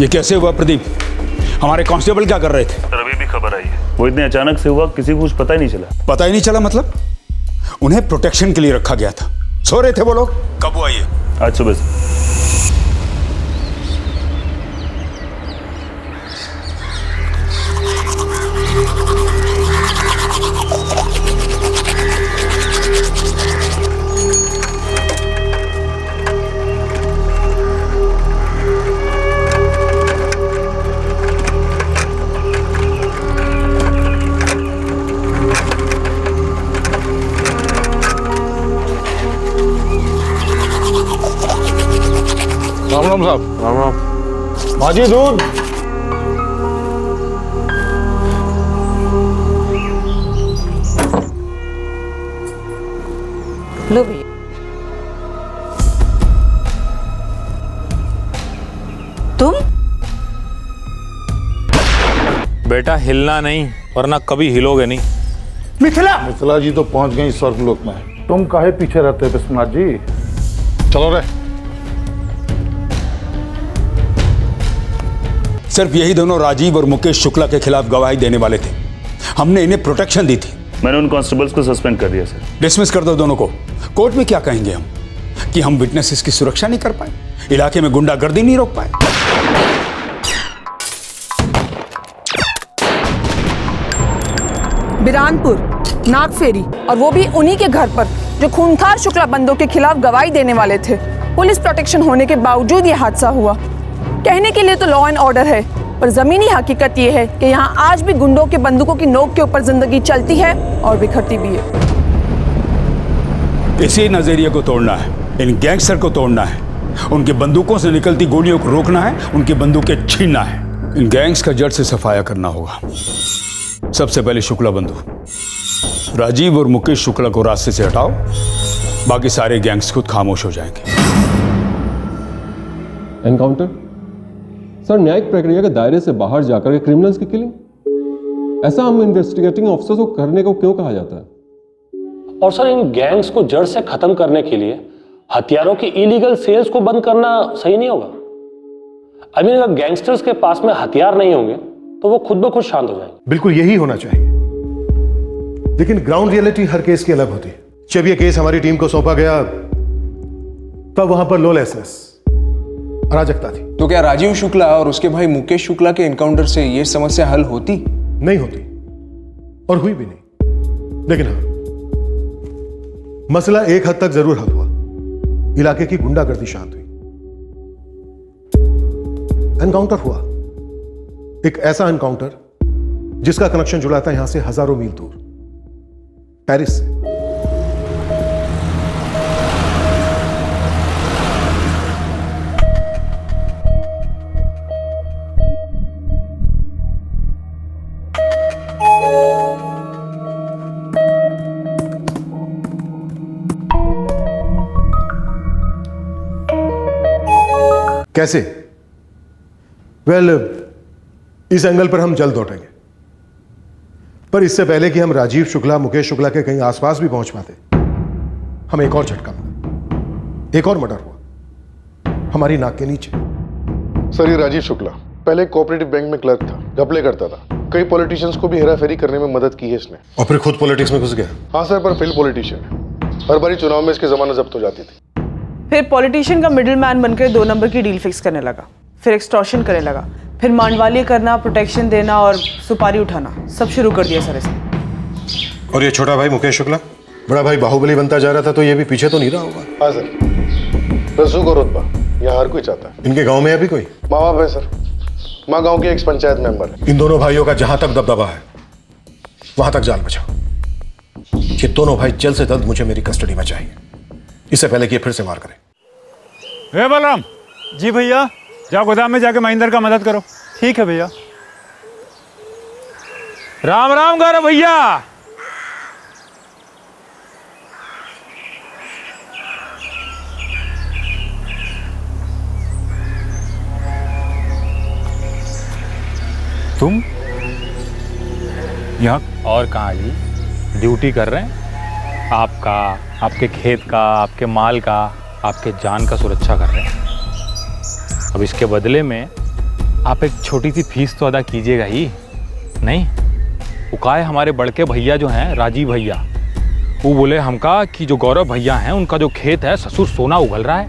ये कैसे हुआ प्रदीप? हमारे कांस्टेबल क्या कर रहे थे? सर अभी भी खबर आई है, वो इतने अचानक से हुआ, किसी को कुछ पता ही नहीं चला। पता ही नहीं चला मतलब? उन्हें प्रोटेक्शन के लिए रखा गया था। सो रहे थे वो लोग। कब हुआ ये? आज सुबह से। राम राम साहब। राम राम। भाजी दूध। लो भैया। तुम? बेटा हिलना नहीं, वरना कभी हिलोगे नहीं। मिथिला जी तो पहुंच गई स्वर्गलोक में। तुम काहे पीछे रहते हो विश्वनाथ जी? चलो रे। सिर्फ यही दोनों राजीव और मुकेश शुक्ला के खिलाफ गवाही देने वाले थे। हमने इन्हें प्रोटेक्शन दी थी। मैंने उन कांस्टेबल्स को सस्पेंड कर दिया सर। डिसमिस कर दो दोनों को। कोर्ट में क्या कहेंगे हम? कि हम विटनेसेस की सुरक्षा नहीं कर पाए, इलाके में गुंडागर्दी नहीं रोक पाए। बिरानपुर, नागफेरी, और वो भी उन्हीं के घर पर जो खूंखार शुक्ला बंदों के खिलाफ गवाही देने वाले थे। पुलिस प्रोटेक्शन होने के बावजूद ये हादसा हुआ। कहने के लिए तो लॉ एंड ऑर्डर है, पर जमीनी हकीकत ये है कि यहाँ आज भी गुंडों के बंदूकों की नोक के ऊपर जिंदगी चलती है और बिखरती भी है। इसी नजरिए को तोड़ना है, इन गैंगस्टर को तोड़ना है, उनकी बंदूकों से निकलती गोलियों को रोकना है, उनकी बंदूकें छीनना है। इन गैंग्स का जड़ से सफाया करना होगा। सबसे पहले शुक्ला बंधु, राजीव और मुकेश शुक्ला को रास्ते से हटाओ, बाकी सारे गैंग्स खुद खामोश हो जाएंगे। एनकाउंटर? सर, न्यायिक प्रक्रिया के दायरे से बाहर जाकर के क्रिमिनल्स की किलिंग, ऐसा हम इन्वेस्टिगेटिंग ऑफिसर्स को करने को क्यों कहा जाता है? और सर, इन गैंग्स को जड़ से खत्म करने के लिए हथियारों की इलीगल सेल्स को बंद करना सही नहीं होगा। आई मीन, अगर गैंगस्टर्स के पास में हथियार नहीं होंगे तो वो खुद ब खुद शांत हो जाएंगे। बिल्कुल यही होना चाहिए, लेकिन ग्राउंड रियलिटी हर केस की अलग होती है। जब यह केस हमारी टीम को सौंपा गया तब वहां पर लॉलेसनेस, अराजकता थी। तो क्या राजीव शुक्ला और उसके भाई मुकेश शुक्ला के एनकाउंटर से यह समस्या हल होती? नहीं होती, और हुई भी नहीं। लेकिन हाँ, मसला एक हद तक जरूर हल हुआ। इलाके की गुंडागर्दी शांत हुई। एनकाउंटर हुआ, एक ऐसा एनकाउंटर जिसका कनेक्शन जुड़ा था यहां से हजारों मील दूर, पेरिस से। कैसे? वेल, इस एंगल पर हम जल्द लौटेंगे, पर इससे पहले कि हम राजीव शुक्ला, मुकेश शुक्ला के कहीं आसपास भी पहुंच पाते, हमें एक और झटका मिला। एक और मर्डर हुआ हमारी नाक के नीचे। सर, ये राजीव शुक्ला पहले कोऑपरेटिव बैंक में क्लर्क था, घपले करता था। कई पॉलिटिशियंस को भी हेराफेरी करने में मदद की है इसने। और फिर खुद पॉलिटिक्स में घुस गया। हाँ सर, पर फेल पॉलिटिशियन है। हर बारी चुनाव में इसकी जमानत जब्त हो जाती थी। फिर पॉलिटिशियन का मिडिल मैन बनकर 2 नंबर की डील फिक्स करने लगा, फिर एक्सटॉर्शन करने लगा, फिर मांडवाली करना, प्रोटेक्शन देना और सुपारी उठाना, सब शुरू कर दिया सर इसने। और ये छोटा भाई मुकेश शुक्ला, बड़ा भाई बाहुबली बनता जा रहा था, तो ये भी पीछे तो नहीं रहा होगा। हाँ सर, रसूख और रुतबा यहाँ हर कोई चाहता है। इनके गांव में अभी कोई माँ बाप है सर, माँ गांव के एक पंचायत मेंबर है। इन दोनों भाइयों का जहां तक दबदबा है वहां तक जाल बचाओ। ये दोनों भाई जल्द से जल्द मुझे मेरी कस्टडी में चाहिए, इससे पहले कि ये फिर से वार करें। हे बलराम जी, भैया जाओ गोदाम में जाके महेंद्र का मदद करो। ठीक है भैया। राम राम करो भैया। तुम यहाँ? और कहाँ जी, ड्यूटी कर रहे हैं। आपका, आपके खेत का, आपके माल का, आपके जान का सुरक्षा कर रहे हैं। अब इसके बदले में आप एक छोटी सी फीस तो अदा कीजिएगा ही नहीं? वो का है, हमारे बड़के भैया जो हैं राजीव भैया, वो बोले हमका कि जो गौरव भैया हैं उनका जो खेत है ससुर सोना उगल रहा है,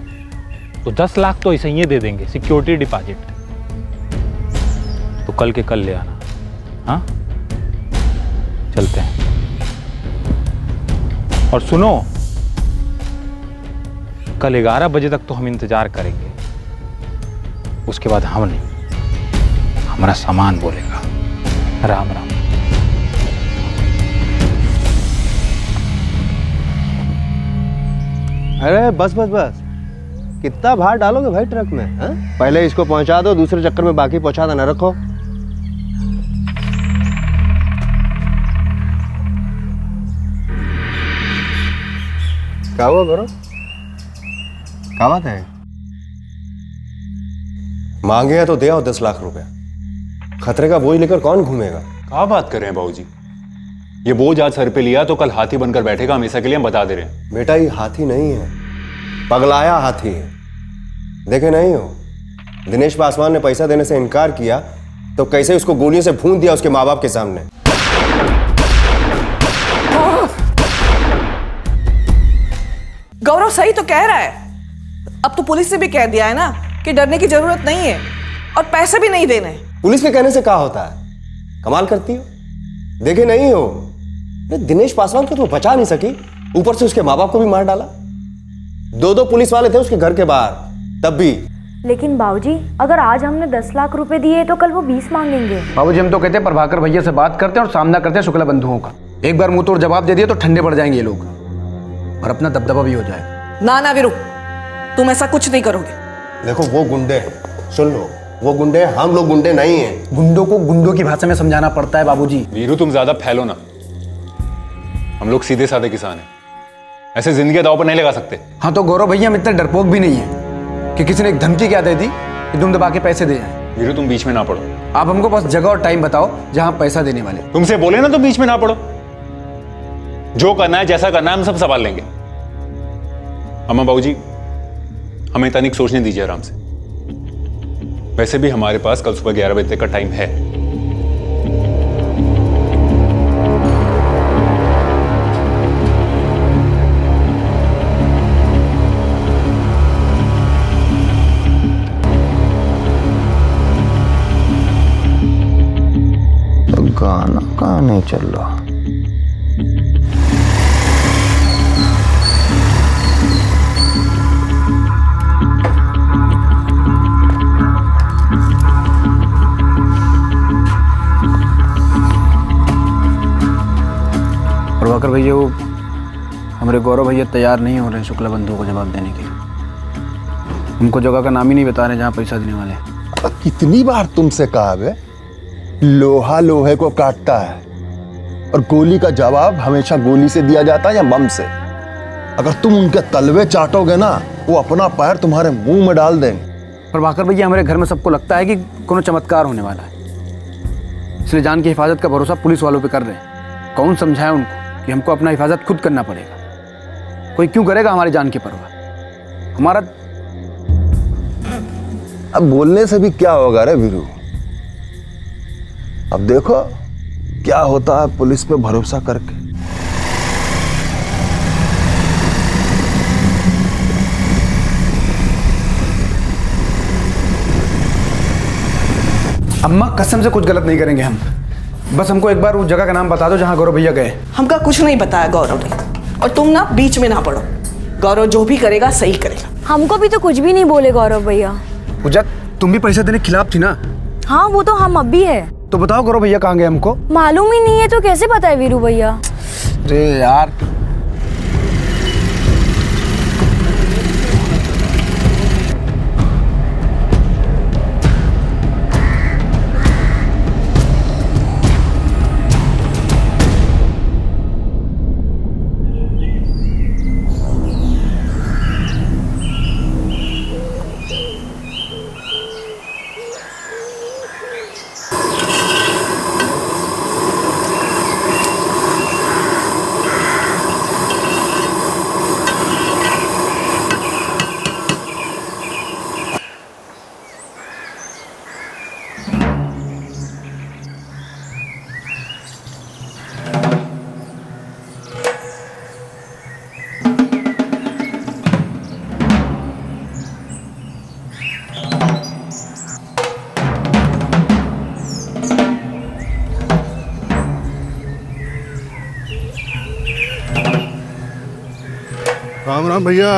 तो 10 लाख तो ऐसे ही दे देंगे सिक्योरिटी डिपॉजिट। तो कल के कल ले आना। हाँ, चलते हैं। और सुनो, कल 11 बजे तक तो हम इंतजार करेंगे, उसके बाद हम नहीं, हमारा सामान बोलेगा। राम राम। अरे बस बस बस, कितना भार डालोगे भाई ट्रक में? हा? पहले इसको पहुंचा दो, दूसरे चक्कर में बाकी पहुंचा देना। रखो। क्या हुआ करो? क्या बात है? मांगे हैं तो दे आओ 10 लाख रुपए। खतरे का बोझ लेकर कौन घूमेगा? क्या बात कर रहे हैं बाबूजी? ये बोझ आज सर पे लिया तो कल हाथी बनकर बैठेगा हमेशा के लिए, हम बता दे रहे हैं। बेटा ये हाथी नहीं है, पगलाया हाथी है। देखे नहीं हो, दिनेश पासवान ने पैसा देने से इनकार किया तो कैसे उसको गोलियों से भून दिया उसके माँ बाप के सामने। गौरव सही तो कह रहा है। अब तो पुलिस ने भी कह दिया है ना कि डरने की जरूरत नहीं है और पैसे भी नहीं देने। पुलिस के कहने से क्या होता है? कमाल करती हो। देखे नहीं हो, दिनेश पासवान को तो बचा नहीं सकी, ऊपर से उसके माँ बाप को भी मार डाला। 2 पुलिस वाले थे उसके घर के बाहर, तब भी। लेकिन बाबूजी, अगर आज हमने 10 लाख रुपए दिए तो कल वो 20 मांगेंगे। बाबूजी, हम तो कहते हैं प्रभाकर भैया से बात करते हैं और सामना करते हैं शुक्ला बंधुओं का। एक बार मुंह तोड़ जवाब दे दिया तो ठंडे पड़ जाएंगे ये लोग और अपना दबदबा भी हो जाएगा। ना ना वीरू, तुम ऐसा कुछ नहीं करोगे। देखो वो गुंडे हैं, सुन लो, वो गुंडे, हम लोग गुंडे नहीं हैं। गुंडों को गुंडों की भाषा में समझाना पड़ता है बाबूजी। वीरू तुम ज्यादा फैलो ना, हम लोग सीधे साधे किसान हैं, ऐसे जिंदगी दांव पर नहीं लगा सकते। हाँ तो गौरव भैया, हम इतना डरपोक भी नहीं है कि किसी ने एक धमकी क्या दे दी कि तुम दबा के पैसे दे जाए। वीरू तुम बीच में ना पड़ो। आप हमको बस जगह और टाइम बताओ जहां पैसा देने वाले। तुमसे बोले ना तो बीच में ना पड़ो। जो करना है जैसा करना है हम सब संभाल लेंगे। अम्मा बाबूजी, हमें तनिक सोचने दीजिए आराम से। वैसे भी हमारे पास कल सुबह 11 बजे तक का टाइम है। तो गाना कहाँ नहीं चल रहा? प्रभाकर भैया, वो हमारे गौरव भैया तैयार नहीं हो रहे हैं शुक्ला बंधुओं को जवाब देने के लिए। उनको जगह का नाम ही नहीं बता रहे जहाँ पैसा देने वाले। कितनी बार तुमसे कहा बे, लोहा लोहे को काटता है और गोली का जवाब हमेशा गोली से दिया जाता है या बम से। अगर तुम उनके तलवे चाटोगे ना, वो अपना पैर तुम्हारे मुंह में डाल देंगे। प्रभाकर भैया, हमारे घर में सबको लगता है कि कोनो चमत्कार होने वाला है, इसलिए जान की हिफाजत का भरोसा पुलिस वालों पे कर रहे हैं। कौन समझाए उनको कि हमको अपना हिफाजत खुद करना पड़ेगा। कोई क्यों करेगा हमारी जान की परवाह? हमारा अब बोलने से भी क्या होगा रे वीरू? अब देखो क्या होता है पुलिस पे भरोसा करके। अम्मा कसम से कुछ गलत नहीं करेंगे हम। बस हमको एक बार उस जगह का नाम बता दो जहां गौरव भैया गए। हमका कुछ नहीं बताया गौरव ने, और तुम ना बीच में ना पड़ो। गौरव जो भी करेगा सही करेगा। हमको भी तो कुछ भी नहीं बोले गौरव भैया। पूजा, तुम भी पैसे देने के खिलाफ थी ना? हाँ वो तो हम अब भी है। तो बताओ गौरव भैया कहाँ गए? हमको मालूम ही नहीं है तो कैसे बताए वीरू भैया? अरे यार, राम राम भैया।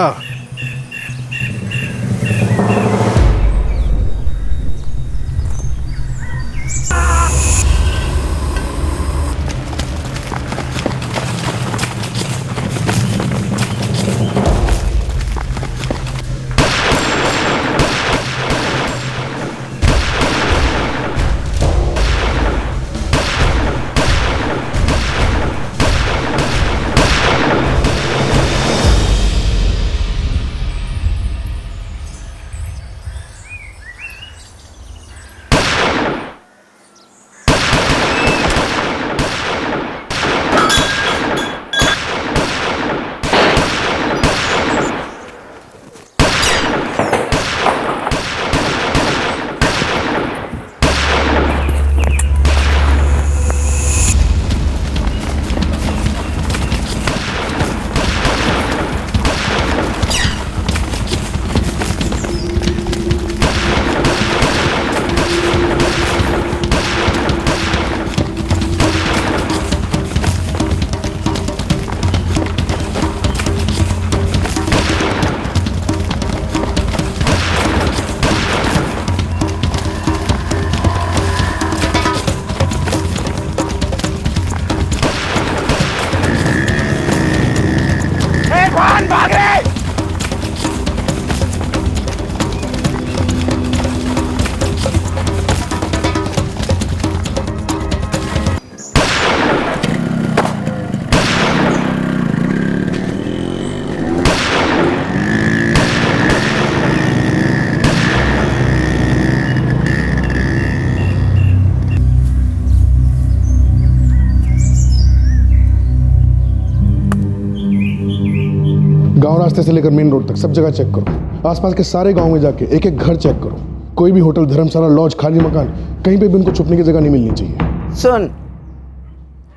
गांव रास्ते से लेकर मेन रोड तक सब जगह चेक करो। आसपास के सारे गांव में जाके एक एक घर चेक करो। कोई भी होटल, धर्मशाला, लॉज, खाली मकान, कहीं पे भी उनको छुपने की जगह नहीं मिलनी चाहिए। सुन,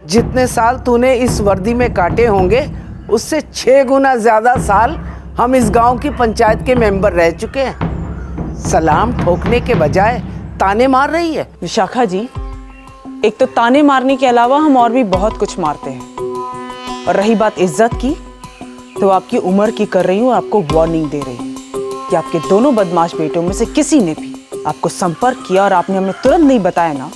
जितने साल तूने इस वर्दी में काटे होंगे उससे 6 गुना ज्यादा साल हम इस गांव की पंचायत के मेंबर रह चुके हैं। सलाम ठोकने के बजाय ताने मार रही है। विशाखा जी, एक तो ताने मारने के अलावा हम और भी बहुत कुछ मारते हैं। और रही बात इज्जत की, तो आपकी उम्र की कर रही हूँ, आपको वार्निंग दे रही हूँ कि आपके दोनों बदमाश बेटों में से किसी ने भी आपको संपर्क किया और आपने हमें तुरंत नहीं बताया ना,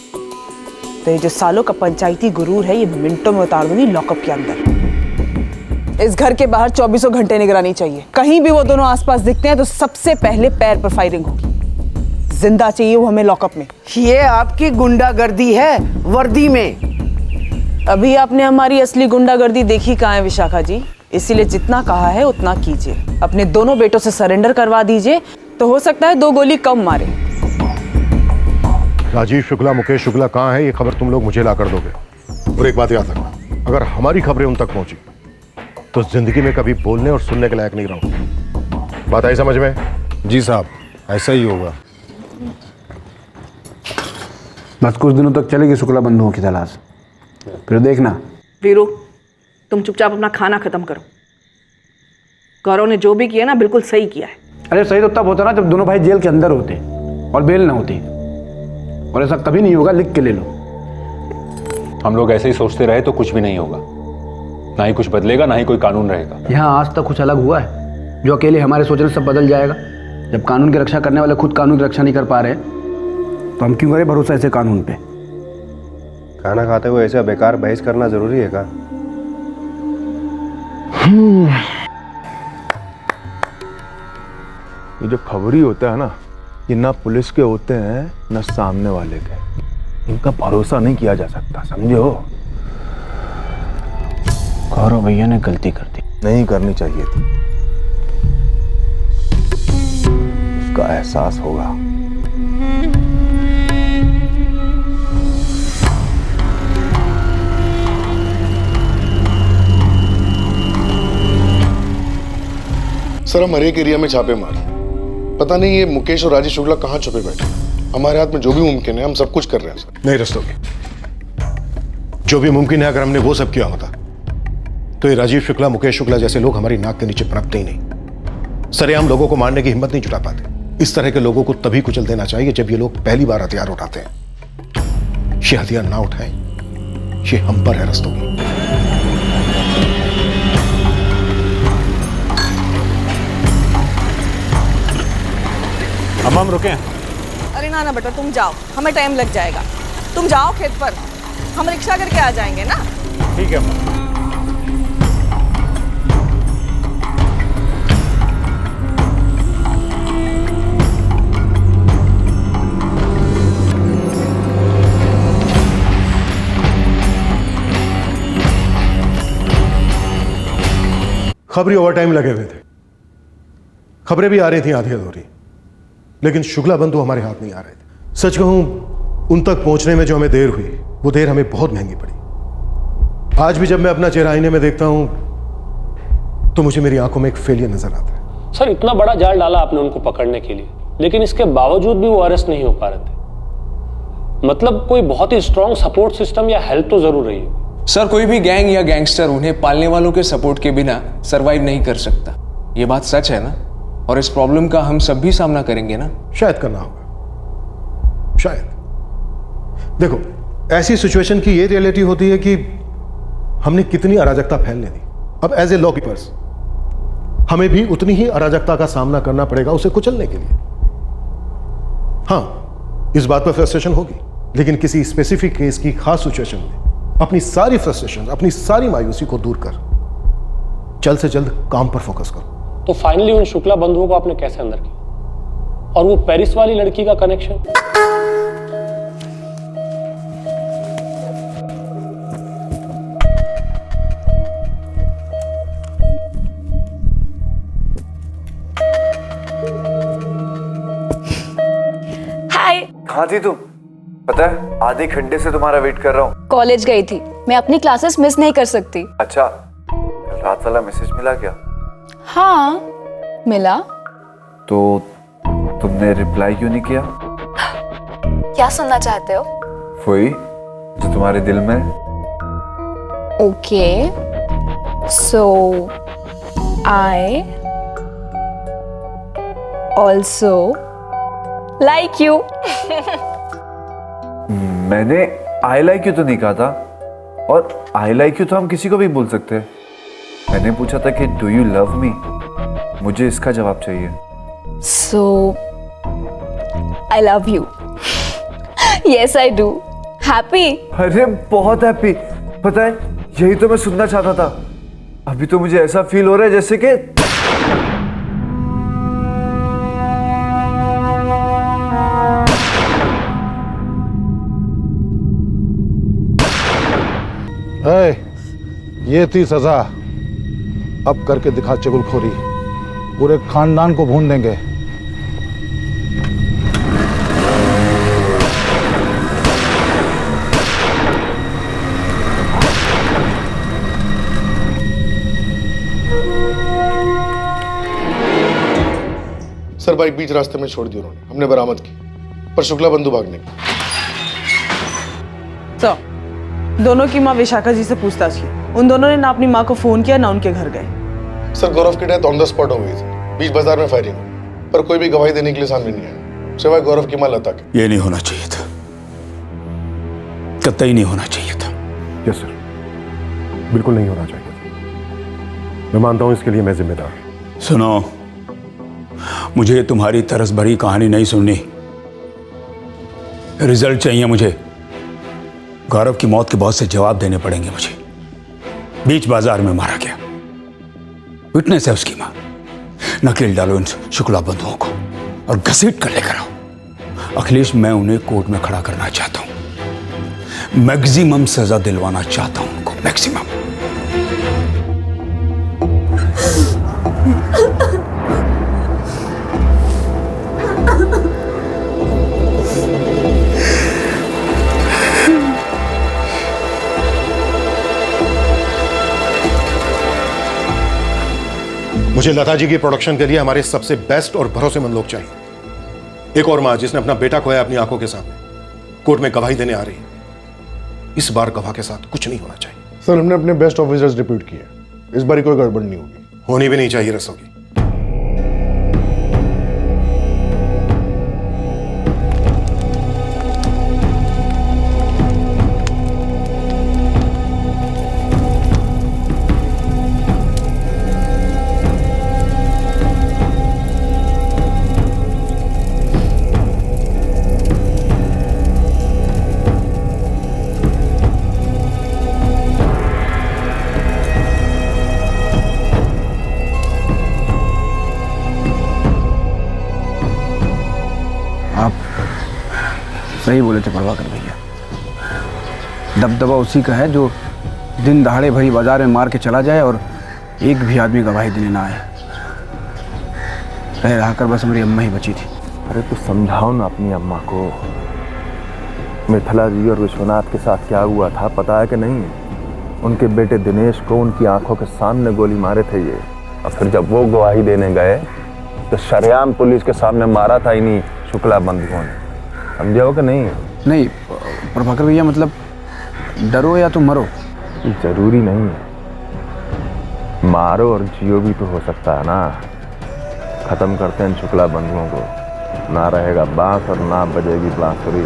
तो ये जो सालों का पंचायती गुरूर है ये मिनटों में उतार दूंगी लॉकअप के अंदर। इस घर के बाहर 24 घंटे निगरानी चाहिए। कहीं भी वो दोनों आसपास दिखते हैं तो सबसे पहले पैर पर फायरिंग होगी। जिंदा चाहिए वो हमें लॉकअप में। ये आपकी गुंडागर्दी है वर्दी में। अभी आपने हमारी असली गुंडागर्दी देखी कहाँ है विशाखा जी, इसीलिए जितना कहा है उतना कीजिए। अपने दोनों बेटों से सरेंडर करवा दीजिए, तो हो सकता है 2 गोली कम मारे। राजीव शुक्ला, मुकेश शुक्ला कहाँ है, ये खबर तुम लोग मुझे ला कर दोगे। और एक बात याद रखना, अगर हमारी खबरें उन तक पहुंची तो जिंदगी में कभी बोलने और सुनने के लायक नहीं रहूंगा। बात आई समझ में? जी साहब, ऐसा ही होगा। बस कुछ दिनों तक चलेगी शुक्ला बंधुओं की तलाश, फिर देखना। वीरू, तुम चुपचाप अपना खाना खत्म करो। गौरव ने जो भी किया ना बिल्कुल सही किया है। अरे सही तो तब होता ना जब दोनों भाई जेल के अंदर होते और बेल ना होती, और ऐसा कभी नहीं होगा, लिख के ले लो। हम लोग ऐसे ही सोचते रहे तो कुछ भी नहीं होगा, ना ही कुछ बदलेगा, ना ही कोई कानून रहेगा। यहाँ आज तक कुछ अलग हुआ है जो अकेले हमारे सोचने से सब बदल जाएगा? जब कानून की रक्षा करने वाले खुद कानून की रक्षा नहीं कर पा रहे तो हम क्यों करें भरोसा ऐसे कानून पे? खाना खाते हुए ऐसा बेकार बहस करना जरूरी है क्या? ये जो खबरी होता है ना, ये ना पुलिस के होते हैं ना सामने वाले के। इनका भरोसा नहीं किया जा सकता, समझो। गौरव भैया ने गलती कर दी। नहीं करनी चाहिए थी। उसका एहसास होगा। सर, हम हर एक एरिया में छापे मारे, पता नहीं ये मुकेश और राजीव शुक्ला कहाँ छुपे बैठे। हमारे हाथ में जो भी मुमकिन है हम सब कुछ कर रहे हैं सर। नहीं रस्तोगी, जो भी मुमकिन है अगर हमने वो सब किया होता तो ये राजीव शुक्ला, मुकेश शुक्ला जैसे लोग हमारी नाक के नीचे पनपते ही नहीं। सरेआम लोगों को मारने की हिम्मत नहीं जुटा पाते। इस तरह के लोगों को तभी कुचल देना चाहिए जब ये लोग पहली बार हथियार उठाते हैं। ये हथियार ना उठाएं, ये हम पर है रस्तोगी। अम्मा हम रुके हैं? अरे ना ना बेटा, तुम जाओ, हमें टाइम लग जाएगा। तुम जाओ खेत पर, हम रिक्शा करके आ जाएंगे ना। ठीक है अम्मा। खबरी ओवर टाइम लगे हुए थे, खबरें भी आ रही थी आधी अधूरी, लेकिन शुक्ला बंधु हमारे हाथ नहीं आ रहे थे। सच कहूं, उन तक पहुंचने में जो हमें देर हुई, वो देर हमें बहुत महंगी पड़ी। आज भी जब मैं अपना चेहरा आईने में देखता हूं तो मुझे मेरी आंखों में एक फेलियर नजर आता है। सर, इतना बड़ा जाल डाला आपने उनको पकड़ने के लिए, लेकिन इसके बावजूद भी वो अरेस्ट नहीं हो पा रहे थे। मतलब कोई बहुत ही स्ट्रॉन्ग सपोर्ट सिस्टम या हेल्प तो जरूर रही है। सर, कोई भी गैंग या गैंगस्टर उन्हें पालने वालों के सपोर्ट के बिना सरवाइव नहीं कर सकता। ये बात सच है ना? और इस प्रॉब्लम का हम सब भी सामना करेंगे ना? शायद करना होगा, शायद। देखो, ऐसी सिचुएशन की ये रियलिटी होती है कि हमने कितनी अराजकता फैलने दी। अब एज ए लॉ कीपर्स हमें भी उतनी ही अराजकता का सामना करना पड़ेगा उसे कुचलने के लिए। हां, इस बात पर फ्रस्ट्रेशन होगी, लेकिन किसी स्पेसिफिक केस की खास सिचुएशन में अपनी सारी फ्रस्ट्रेशन, अपनी सारी मायूसी को दूर कर जल्द से जल्द काम पर फोकस करो। तो फाइनली उन शुक्ला बंधुओं को आपने कैसे अंदर किया? और वो पेरिस वाली लड़की का कनेक्शन? हाय। कहाँ थी तुम? पता है, आधे घंटे से तुम्हारा वेट कर रहा हूँ। कॉलेज गई थी, मैं अपनी क्लासेस मिस नहीं कर सकती। अच्छा, रात वाला मैसेज मिला क्या? हाँ मिला। तो तुमने रिप्लाई क्यों नहीं किया? क्या सुनना चाहते हो? वही जो तुम्हारे दिल में। Okay, so I also like you. मैंने आई लाइक यू तो नहीं कहा था, और आई लाइक यू तो हम किसी को भी बोल सकते हैं। मैंने पूछा था कि डू यू लव मी। मुझे इसका जवाब चाहिए। So I love you. Yes I do. Happy? अरे बहुत हैप्पी। पता है, यही तो मैं सुनना चाहता था। अभी तो मुझे ऐसा फील हो रहा है जैसे कि ये थी सजा, अब करके दिखा चुगलखोरी, पूरे खानदान को भून देंगे। सर, बाइक बीच रास्ते में छोड़ दी उन्होंने, हमने बरामद की, पर शुक्ला बंधु भागने की। तो दोनों की माँ विशाखा जी से पूछताछ की। उन दोनों ने ना अपनी माँ को फोन किया, ना उनके घर गए। सर, गौरव की डेथ ऑन द स्पॉट हो गई थी, बीच बाजार में फायरिंग हुई, पर कोई भी गवाही देने के लिए सामने नहीं आया, सिवाय गौरव की माँ लता के। ये नहीं होना चाहिए था, कतई नहीं होना चाहिए था। यस सर, बिल्कुल नहीं होना चाहिए था। मैं मानता हूं इसके लिए मैं जिम्मेदार हूं। सुनो, मुझे तुम्हारी तरस भरी कहानी नहीं सुननी, रिजल्ट चाहिए मुझे। गौरव की मौत के बहुत से जवाब देने पड़ेंगे मुझे। बीच बाजार में मारा गया, विटनेस है उसकी मां। नकेल डालो इन शुक्ला बंधुओं को और घसीट कर लेकर आओ। अखिलेश, मैं उन्हें कोर्ट में खड़ा करना चाहता हूं, मैक्सिमम सजा दिलवाना चाहता हूं उनको, मैक्सिमम। मुझे लता जी की प्रोडक्शन के लिए हमारे सबसे बेस्ट और भरोसेमंद लोग चाहिए। एक और मां जिसने अपना बेटा खोया अपनी आंखों के सामने, कोर्ट में गवाही देने आ रही है। इस बार गवाह के साथ कुछ नहीं होना चाहिए। सर, हमने अपने बेस्ट ऑफिसर्स डिप्यूट किए, इस बार कोई गड़बड़ नहीं होगी। होनी भी नहीं चाहिए रसोगी। सही बोले थे प्रभाकर भैया, दबदबा उसी का है जो दिन दहाड़े भरी बाजार में मार के चला जाए और एक भी आदमी गवाही देने ना आए। रह रहा कर बस हमारी अम्मा ही बची थी। अरे तो समझाओ ना अपनी अम्मा को। मिथिला जी और विश्वनाथ के साथ क्या हुआ था पता है कि नहीं? उनके बेटे दिनेश को उनकी आंखों के सामने गोली मारे थे ये, और फिर जब वो गवाही देने गए तो शरेआम पुलिस के सामने मारा था इन्हीं शुक्ला बंधुओं ने। समझे हो कि नहीं? नहीं प्रभाकर भैया, मतलब डरो या तो मरो। जरूरी नहीं है, मारो और जियो भी तो हो सकता है ना। खत्म करते हैं शुक्ला बंधुओं को, ना रहेगा बांस और ना बजेगी बांसुरी।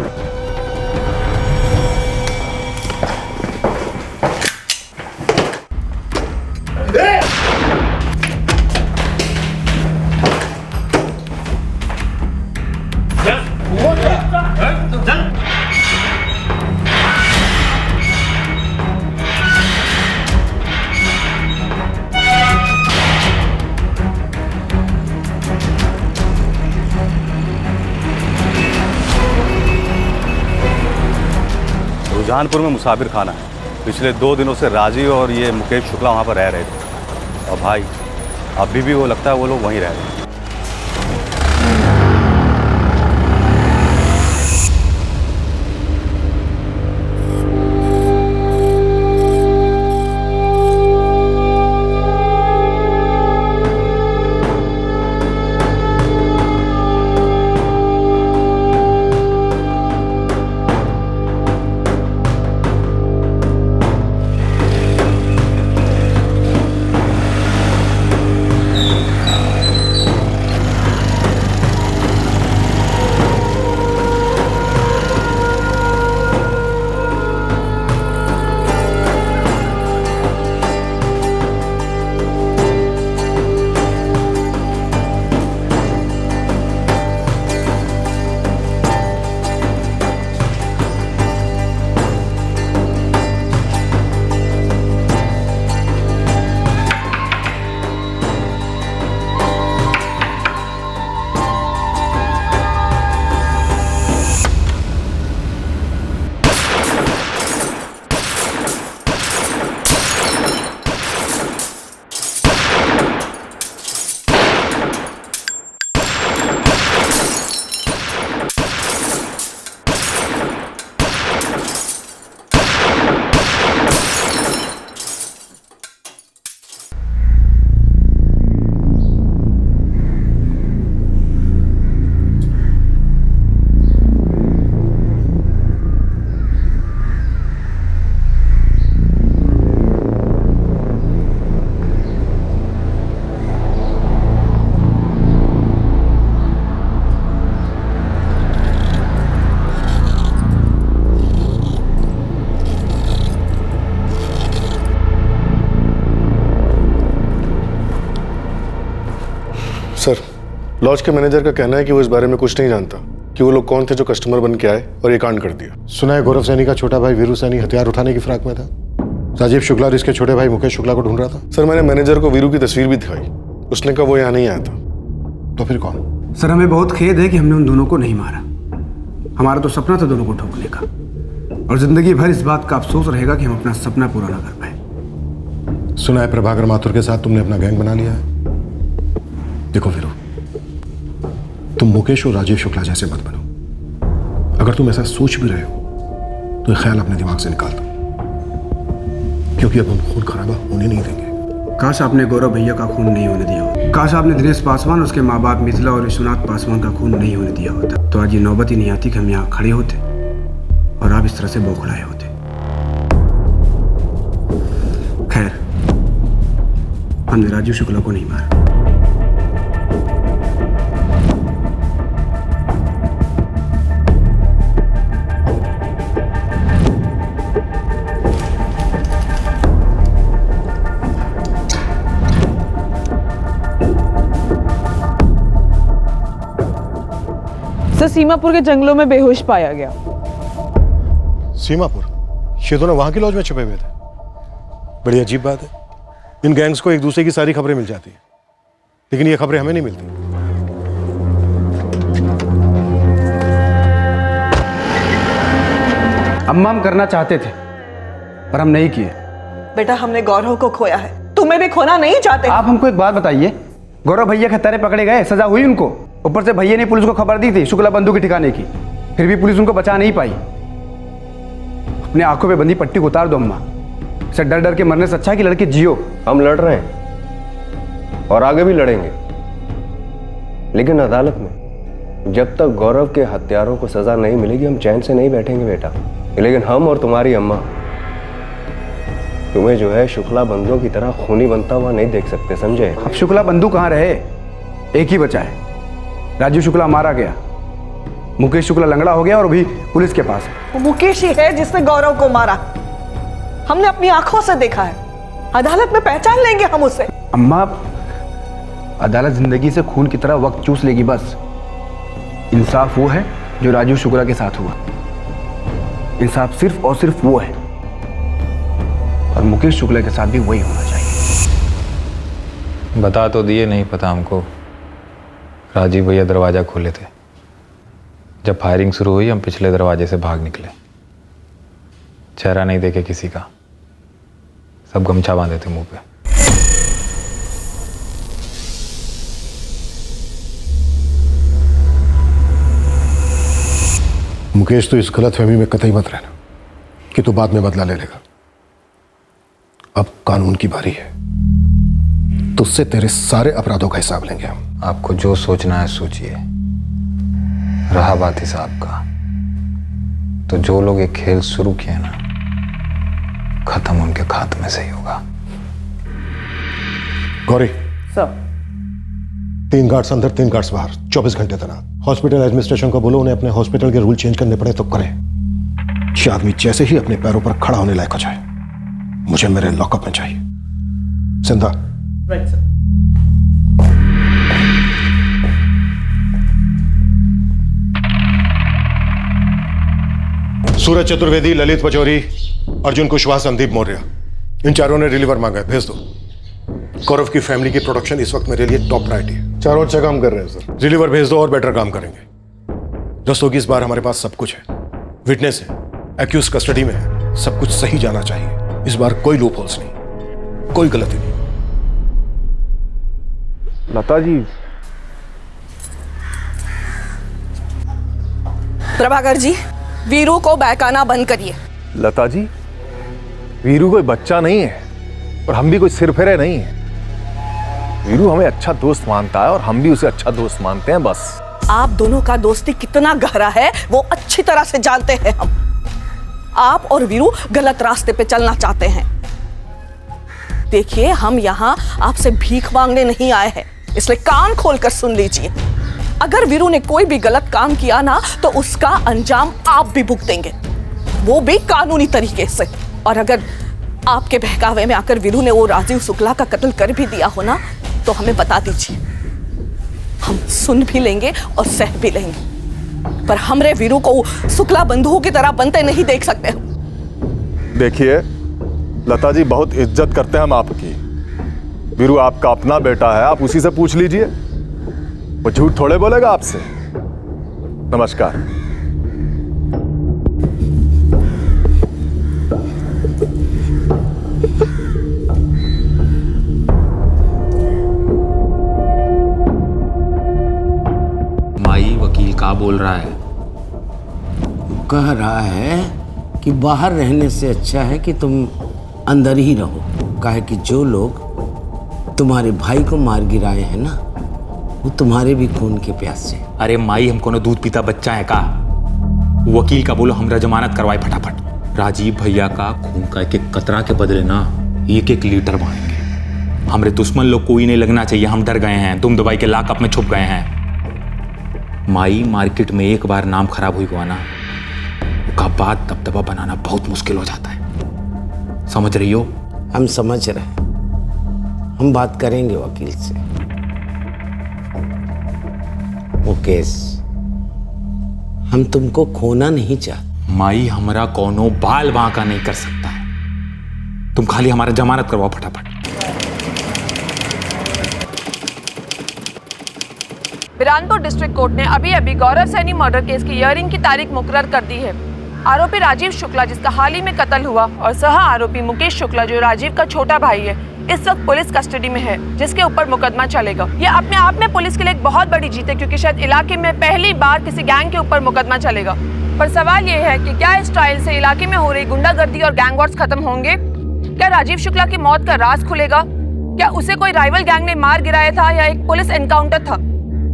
रुझानपुर में मुसाफिर खाना है। पिछले 2 दिनों से राजीव और ये मुकेश शुक्ला वहाँ पर रह रहे थे, और भाई अभी भी वो लगता है वो लोग वहीं रह रहे हैं। सर, लॉज के मैनेजर का कहना है कि वो इस बारे में कुछ नहीं जानता कि वो लोग कौन थे जो कस्टमर बन के आए और ये कांड कर दिया। सुना है गौरव सैनी का छोटा भाई वीरू सैनी हथियार उठाने की फिराक में था। राजीव शुक्ला और इसके छोटे भाई मुकेश शुक्ला को ढूंढ रहा था। सर, मैंने मैनेजर को वीरू की तस्वीर भी दिखाई, उसने कहा वो यहाँ नहीं आया था। तो फिर कौन? सर हमें बहुत खेद है कि हमने उन दोनों को नहीं मारा। हमारा तो सपना था दोनों को ठोकने का, और जिंदगी भर इस बात का अफसोस रहेगा कि हम अपना सपना पूरा ना कर पाए। सुना है प्रभाकर माथुर के साथ तुमने अपना गैंग बना लिया है। देखो वीरू, तुम मुकेश और राजीव शुक्ला जैसे मत बनो। अगर तुम ऐसा सोच भी रहे हो तो ये ख्याल अपने दिमाग से निकाल दो, क्योंकि अब हम खून खराबा होने नहीं देंगे। काश आपने गौरव भैया का खून नहीं होने दिया होता। काश आपने दिनेश पासवान, उसके माँ बाप मिथिला और विश्वनाथ पासवान का खून नहीं होने दिया होता, तो आज ये नौबत ही नहीं आती कि हम यहाँ खड़े होते और आप इस तरह से बौखलाए होते। खैर, हमने राजीव शुक्ला को नहीं मारा। सर, सीमापुर के जंगलों में बेहोश पाया गया। सीमापुर? ये दोनों वहां की लॉज में छुपे हुए थे। बड़ी अजीब बात है, इन गैंग्स को एक दूसरे की सारी खबरें मिल जाती है, लेकिन ये खबरें हमें नहीं मिलती। अम्मा हम करना चाहते थे पर हम नहीं किए। बेटा हमने गौरव को खोया है, तुम्हें भी खोना नहीं चाहते। आप हमको एक बात बताइए, गौरव भैया के हत्यारे पकड़े गए, सजा हुई उनको? ऊपर से भैया ने पुलिस को खबर दी थी शुक्ला बंधु के ठिकाने की, फिर भी पुलिस उनको बचा नहीं पाई। अपने आंखों पे बंधी पट्टी को उतार दो अम्मा। इसे डर डर के मरने से अच्छा है कि लड़के जियो। हम लड़ रहे हैं और आगे भी लड़ेंगे, लेकिन अदालत में। जब तक गौरव के हत्यारों को सजा नहीं मिलेगी हम चैन से नहीं बैठेंगे बेटा। लेकिन हम और तुम्हारी अम्मा तुम्हें जो है शुक्ला बंधुओं की तरह खूनी बनता हुआ नहीं देख सकते, समझे? अब शुक्ला बंधु कहाँ रहे? एक ही बचा है, राजू शुक्ला मारा गया, मुकेश शुक्ला लंगड़ा हो गया और अभी पुलिस के पास है। वो मुकेश ही है जिसने गौरव को मारा, हमने अपनी आंखों से देखा है। अदालत में पहचान लेंगे हम उसे। अम्मा, अदालत जिंदगी से खून की तरह वक्त चूस लेगी बस। इंसाफ वो है जो राजू शुक्ला के साथ हुआ, इंसाफ सिर्फ और सिर्फ वो है, और मुकेश शुक्ला के साथ भी वही होना चाहिए। बता तो दिए, नहीं पता हमको राजीव भैया दरवाजा खोले थे। जब फायरिंग शुरू हुई हम पिछले दरवाजे से भाग निकले। चेहरा नहीं देखे किसी का, सब गमछा बांधे थे मुंह पे। मुकेश, तो इस गलतफहमी में कतई मत रहना कि तू बाद में बदला ले लेगा। अब कानून की बारी है, तुझसे तेरे सारे अपराधों का हिसाब लेंगे हम। आपको जो सोचना है सोचिए। रहा बात हिसाब का, तो जो लोग ये खेल शुरू किए ना, खत्म उनके खात्मे से ही होगा। गौरी सर, 3 गार्ड्स अंदर 3 गार्ड्स बाहर, 24 घंटे तैनात। हॉस्पिटल एडमिनिस्ट्रेशन को बोलो उन्हें अपने हॉस्पिटल के रूल चेंज करने पड़े तो करें। ये आदमी जैसे ही अपने पैरों पर खड़ा होने लायक हो जाए मुझे मेरे लॉकअप में चाहिए। सिंधा। Right sir. सूरज चतुर्वेदी, ललित पचौरी, अर्जुन कुशवाहा, संदीप मौर्य, इन चारों ने रिलीवर मांगा है, भेज दो। गौरव की फैमिली की प्रोटेक्शन इस वक्त मेरे लिए टॉप प्रायोरिटी है। चारों अच्छा काम कर रहे हैं सर। रिलीवर भेज दो और बेटर काम करेंगे। दोस्तों की इस बार हमारे पास सब कुछ है, विटनेस है, एक्यूज कस्टडी में है, सब कुछ सही जाना चाहिए। इस बार कोई लूप होल्स नहीं, कोई गलती नहीं। लता जी। प्रभाकर जी, वीरू को बहकाना बंद करिए। लता जी, वीरू कोई बच्चा नहीं है और हम भी कोई सिरफिरे नहीं है। वीरू हमें अच्छा दोस्त मानता है और हम भी उसे अच्छा दोस्त मानते हैं, बस। आप दोनों का दोस्ती कितना गहरा है वो अच्छी तरह से जानते हैं हम। आप और वीरू गलत रास्ते पे चलना चाहते हैं। देखिए, हम यहाँ आपसे भीख मांगने नहीं आए हैं, इसलिए कान खोलकर सुन लीजिए। अगर वीरू ने कोई भी गलत काम किया ना तो उसका अंजाम आप भी भुगतेंगे, वो भी कानूनी तरीके से। और अगर आपके बहकावे में आकर वीरू ने वो राजीव शुक्ला का कत्ल कर भी दिया हो ना तो हमें बता दीजिए, हम सुन भी लेंगे और सह भी लेंगे। पर हमरे वीरू को शुक्ला बंधुओं की तरह बनते नहीं देख सकते। देखिए लता जी, बहुत इज्जत करते हैं हम आपकी। वीरू आपका अपना बेटा है, आप उसी से पूछ लीजिए, वो झूठ थोड़े बोलेगा आपसे। नमस्कार। माई, वकील का बोल रहा है? कह रहा है कि बाहर रहने से अच्छा है कि तुम अंदर ही रहो। काहे कि जो लोग तुम्हारे भाई को मार गिराए हैं ना, वो तुम्हारे भी खून के प्यासे। अरे माई, हमको ना दूध पीता बच्चा है का? वकील का बोलो हमरा जमानत करवाए फटाफट। राजीव भैया का खून का एक एक कतरा के बदले ना 1-1 लीटर मांगेंगे। हमरे दुश्मन लोग कोई नहीं लगना चाहिए, हम डर गए हैं, तुम दवाई के लॉकअप में छुप गए हैं। माई, मार्केट में एक बार नाम खराब हुई हुआ ना, उसका बाद दबदबा बनाना बहुत मुश्किल हो जाता है, समझ रही हो? हम समझ रहे हैं, हम बात करेंगे वकील से। मुकेश, हम तुमको खोना नहीं चाहते। माई, हमारा कोनो बाल बांका नहीं कर सकता है, तुम खाली हमारा जमानत करवाओ फटाफट। बिरानपुर डिस्ट्रिक्ट कोर्ट ने अभी अभी गौरव सैनी मर्डर केस की हियरिंग की तारीख मुकर्रर कर दी है। आरोपी राजीव शुक्ला जिसका हाल ही में कत्ल हुआ और सह आरोपी मुकेश शुक्ला जो राजीव का छोटा भाई है इस वक्त पुलिस कस्टडी में है, जिसके ऊपर मुकदमा चलेगा। ये अपने आप में पुलिस के लिए एक बहुत बड़ी जीत है, क्योंकि शायद इलाके में पहली बार किसी गैंग के ऊपर मुकदमा चलेगा। पर सवाल ये है कि क्या इस ट्रायल से इलाके में हो रही गुंडागर्दी और गैंग वॉर्स खत्म होंगे? क्या राजीव शुक्ला की मौत का राज खुलेगा? क्या उसे कोई राइवल गैंग ने मार गिराया था या एक पुलिस एनकाउंटर था?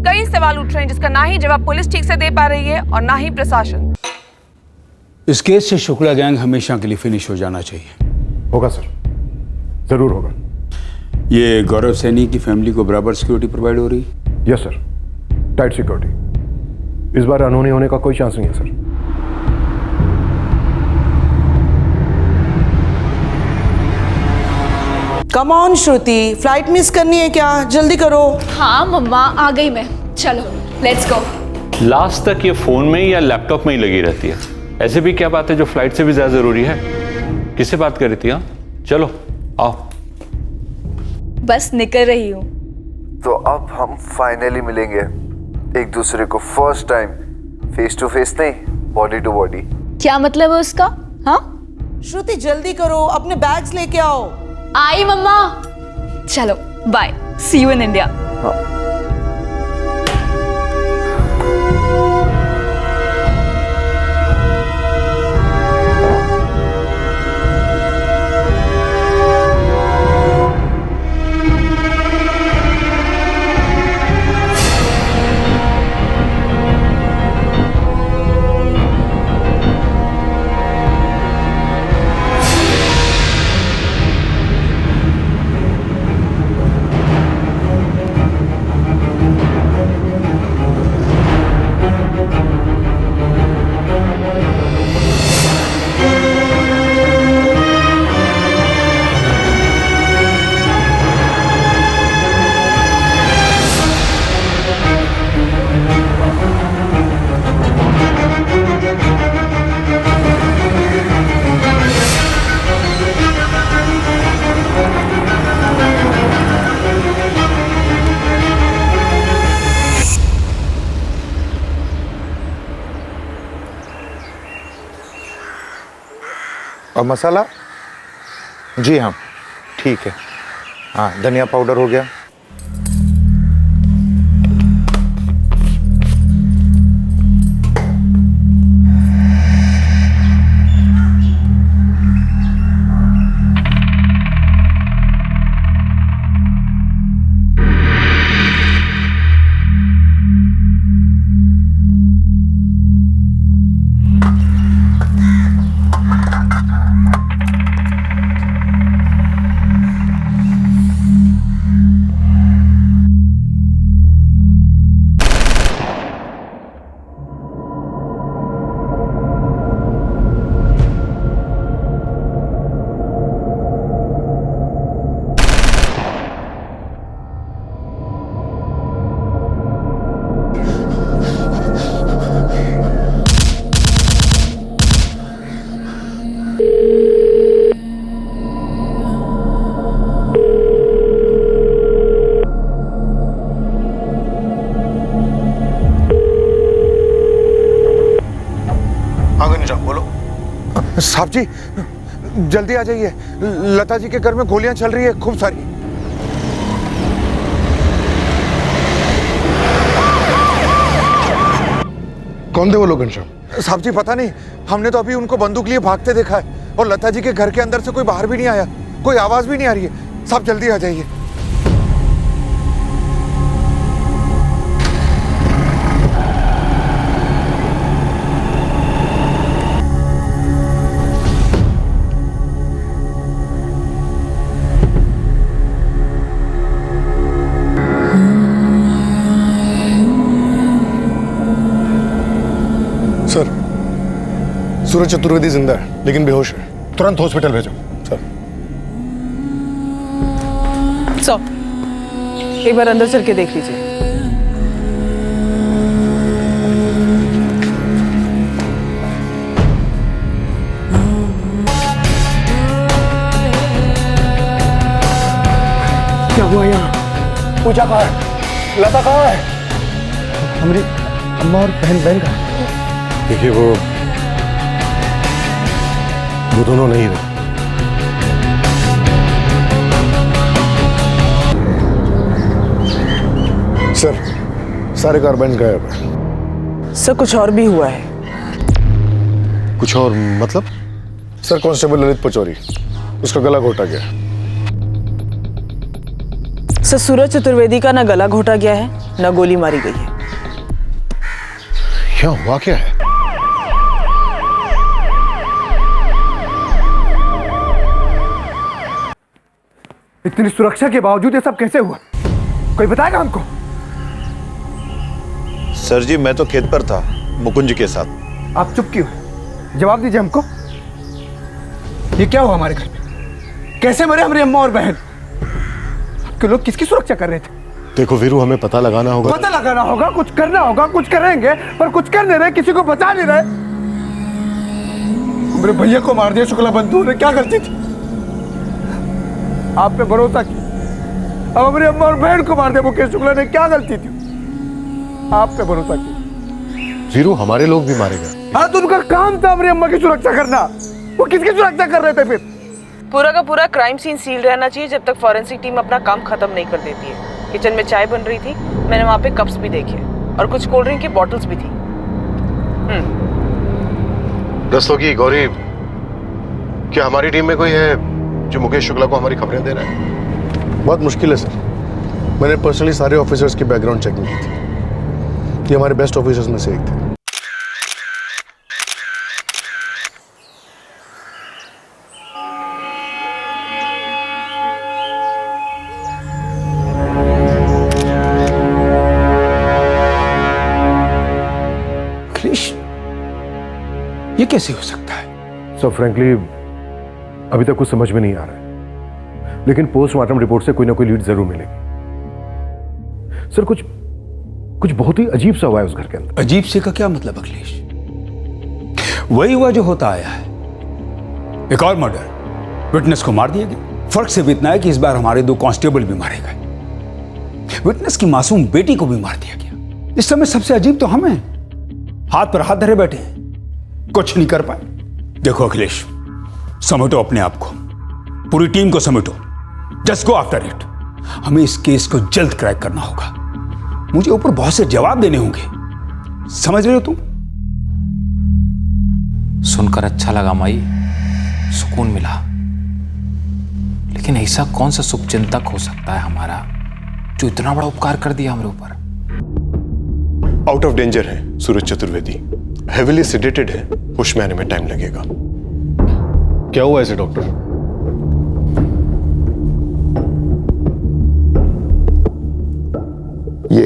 कई सवाल उठ रहे हैं जिसका ना ही जवाब पुलिस ठीक से दे पा रही है और ना ही प्रशासन। इस केस से शुक्ला गैंग हमेशा के लिए फिनिश हो जाना चाहिए। होगा सर, जरूर होगा। ये गौरव सैनी की फैमिली को बराबर सिक्योरिटी प्रोवाइड हो रही? Yes sir, tight security. इस बार अनहोनी होने का कोई चांस नहीं है sir. Come on Shruti, flight miss करनी है क्या? जल्दी करो। हाँ मम्मा, आ गई मैं। चलो लेट्स गो। लास्ट तक ये फोन में या लैपटॉप में ही लगी रहती है। ऐसे भी क्या बात है जो फ्लाइट से भी ज्यादा जरूरी है? किससे बात कर रही थी? हाँ चलो आओ। बस निकल रही हूँ। तो अब हम फाइनली मिलेंगे एक दूसरे को, first time, face to face नहीं, बॉडी टू बॉडी। क्या मतलब है उसका? हाँ श्रुति जल्दी करो, अपने बैग्स लेके आओ। आई मम्मा। चलो bye, see you in India. और मसाला? जी हाँ ठीक है। हाँ धनिया पाउडर हो गया। साहब जी जल्दी आ जाइए, लता जी के घर में गोलियां चल रही है खूब सारी। कौन थे वो लोग घनश्याम? साहब जी पता नहीं, हमने तो अभी उनको बंदूक लिए भागते देखा है और लता जी के घर के अंदर से कोई बाहर भी नहीं आया, कोई आवाज भी नहीं आ रही है। साहब जल्दी आ जाइए। सर, सूरज चतुर्वेदी जिंदा है लेकिन बेहोश है। तुरंत हॉस्पिटल भेजो। सर। एक बार अंदर चल के देख लीजिए। क्या हुआ यहाँ? पूजा कहाँ है? लता कहाँ है? हमारी अम्मा और बहन कहाँ है? देखिए वो वो दोनों नहीं रहे। सर, सारे कार्बाइन गायब है। सर कुछ और भी हुआ है। कुछ और मतलब? सर, कांस्टेबल ललित पचौरी, उसका गला घोटा गया। सर सूरज चतुर्वेदी का ना गला घोटा गया है ना गोली मारी गई है। क्या हुआ क्या है? इतनी सुरक्षा के बावजूद ये सब कैसे हुआ? कोई बताएगा हमको? सर जी, मैं तो खेत पर था मुकुंद जी के साथ। आप चुप क्यों? जवाब दीजिए हमको। ये क्या हुआ हमारे घर में? कैसे मरे हमारी अम्मा और बहन? आपके लोग किसकी सुरक्षा कर रहे थे? देखो वीरू, हमें पता लगाना होगा। पता लगाना होगा, कुछ करना होगा, कुछ करेंगे, पर कुछ कर नहीं रहे, किसी को बचा नहीं रहे। मेरे भैया को मार दिया शुक्ला बंधु ने, क्या गलती थी? आप पे भरोसा किया, अब हमारी अम्मा और बहन को मार दिया मुकेश शुक्ला ने, क्या गलती थी? आप पे भरोसा किया। वीरू, हमारे लोग भी मारे गए। हाँ, तो उनका काम था हमारी अम्मा की सुरक्षा करना। वो किसकी सुरक्षा कर रहे थे फिर? पूरा का पूरा क्राइम सीन सील रहना चाहिए जब तक फॉरेंसिक टीम अपना काम खत्म नहीं कर देती है। किचन में चाय बन रही थी, मैंने वहाँ पे कप्स भी देखे और कुछ कोल्ड ड्रिंक की बॉटल्स भी थी। दस्तों की गौरी, क्या हमारी टीम में कोई है जो मुकेश शुक्ला को हमारी खबरें दे रहा है? बहुत मुश्किल है सर। मैंने पर्सनली सारे ऑफिसर्स की बैकग्राउंड चेकिंग की थी। ये हमारे बेस्ट ऑफिसर्स में से एक थे। ये कैसे हो सकता है? सो फ्रैंकली अभी तक कुछ समझ में नहीं आ रहा है, लेकिन पोस्टमार्टम रिपोर्ट से कोई ना कोई लीड जरूर मिलेगी। सर, कुछ बहुत ही अजीब सा हुआ है उस घर के अंदर। अजीब से का क्या मतलब अखिलेश? वही हुआ जो होता आया है। एक और मर्डर, विटनेस को मार दिया गया। फर्क सिर्फ इतना है कि इस बार हमारे 2 कांस्टेबल भी मारे गए। विटनेस की मासूम बेटी को भी मार दिया गया। इस समय सबसे अजीब तो हम हैं, हाथ पर हाथ धरे बैठे हैं, कुछ नहीं कर पाए। देखो अखिलेश, समेटो अपने आप को, पूरी टीम को समेटो। Just go after it. हमें इस केस को जल्द क्रैक करना होगा। मुझे ऊपर बहुत से जवाब देने होंगे, समझ रहे हो तुम? सुनकर अच्छा लगा माई, सुकून मिला। लेकिन ऐसा कौन सा शुभचिंतक हो सकता है हमारा जो इतना बड़ा उपकार कर दिया हमारे ऊपर? आउट ऑफ डेंजर है सूरज चतुर्वेदी, हेविली सेडेटेड है, होश में आने में टाइम लगेगा। क्या हुआ ऐसे डॉक्टर? ये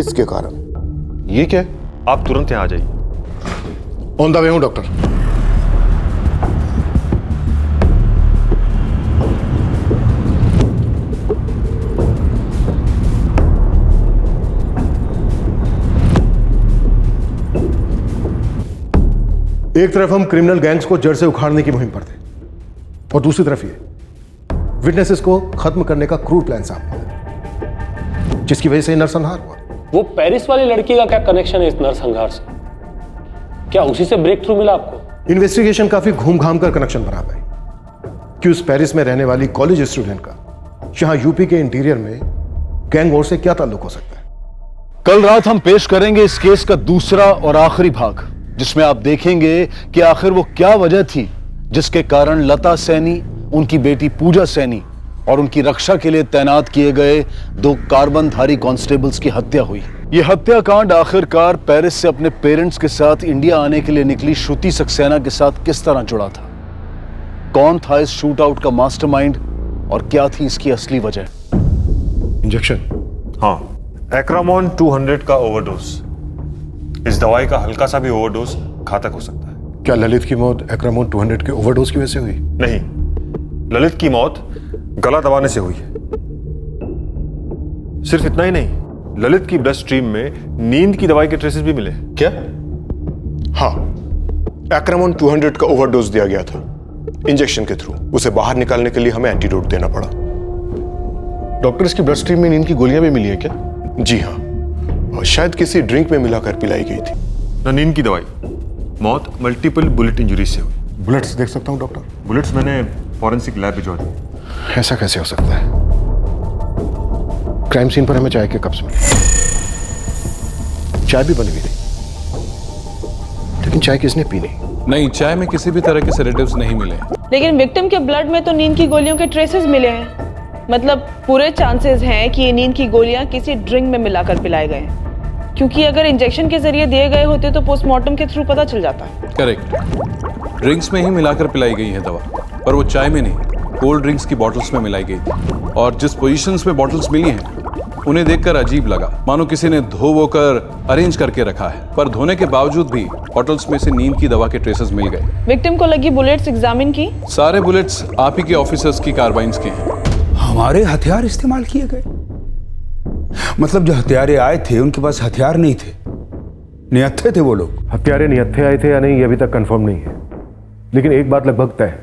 इसके कारण। ये क्या है? आप तुरंत यहाँ आ जाइए। ऑन द वे हूं डॉक्टर। एक तरफ हम क्रिमिनल गैंग्स को जड़ से उखाड़ने की मुहिम पर थे, और दूसरी तरफ ये विटनेसेस को खत्म करने का क्रूर प्लान सामने आया, जिसकी वजह से नरसंहार हुआ। वो पेरिस वाली लड़की का क्या कनेक्शन है इस नरसंहार से? क्या उसी से ब्रेक थ्रू मिला आपको? इन्वेस्टिगेशन काफी घूम घाम कर कनेक्शन बना पाई कि उस पेरिस में रहने वाली कॉलेज स्टूडेंट का यहां यूपी के इंटीरियर में गैंग वॉर से क्या ताल्लुक हो सकता है। कल रात हम पेश करेंगे इस केस का दूसरा और आखिरी भाग, जिसमें आप देखेंगे कि आखिर वो क्या वजह थी जिसके कारण लता सैनी, उनकी बेटी पूजा सैनी और उनकी रक्षा के लिए तैनात किए गए 2 कार्बनधारी कांस्टेबल्स की हत्या हुई। ये हत्याकांड आखिरकार पेरिस से अपने पेरेंट्स के साथ इंडिया आने के लिए निकली श्रुति सक्सेना के साथ किस तरह जुड़ा था, कौन था इस शूट आउट का मास्टरमाइंड और क्या थी इसकी असली वजह? इंजेक्शन? हाँ, एक्रामोन 200 का ओवरडोज। इस दवाई का हल्का सा भी ओवरडोज घातक हो सकता है। क्या ललित की मौत एक्रामोन 200 के ओवरडोज की वजह से हुई? नहीं, ललित की मौत गला दबाने से हुई है। सिर्फ इतना ही नहीं, ललित की ब्लड स्ट्रीम में नींद की दवाई के ट्रेसेस भी मिले। क्या? हाँ, एक्रामोन 200 का ओवरडोज दिया गया था इंजेक्शन के थ्रू। उसे बाहर निकालने के लिए हमें एंटीडोट देना पड़ा। डॉक्टर, इसकी ब्लड स्ट्रीम में नींद की गोलियां भी मिली है क्या? जी हाँ, और शायद किसी ड्रिंक में मिलाकर पिलाई गई थी। ना नींद की दवाई, मौत मल्टीपल बुलेट इंजरी से हुई। बुलेट्स देख सकता हूँ डॉक्टर? बुलेट्स मैंने फॉरेंसिक लैब भिजवा दी। ऐसा कैसे हो सकता है? क्राइम सीन पर हमें चाय के कप्स मिले, चाय भी बनी हुई थी, लेकिन चाय किसने पी नहीं, चाय में किसी भी तरह के सेडेटिव्स नहीं मिले। लेकिन विक्टिम के ब्लड में तो नींद की गोलियों के ट्रेसेस मिले हैं। मतलब पूरे चांसेस हैं कि ये नींद की गोलियां किसी ड्रिंक में मिलाकर पिलाए गए हैं, क्योंकि अगर इंजेक्शन के जरिए दिए गए होते तो पोस्टमार्टम के थ्रू पता चल जाता। करेक्ट, ड्रिंक्स में ही मिलाकर पिलाई गई है दवा, पर वो चाय में नहीं, कोल्ड ड्रिंक्स की बॉटल्स में मिलाई गई थी। और जिस पोजीशंस में बॉटल्स मिली हैं उन्हें देखकर अजीब लगा, मानो किसी ने धो वो कर अरेंज करके रखा है, पर धोने के बावजूद भी बॉटल्स में से नींद की दवा के ट्रेसेस मिल गए। विक्टिम को लगी बुलेट्स एग्जामिन की? सारे बुलेट्स आप ही के ऑफिसर्स की कार्बाइन्स के हैं। हमारे हथियार इस्तेमाल किए गए? मतलब जो हथियारे आए थे उनके पास हथियार नहीं थे, निहत्थे थे वो लोग। हत्यारे निहत्थे आए थे या नहीं ये अभी तक कंफर्म नहीं है, लेकिन एक बात लगभग तय है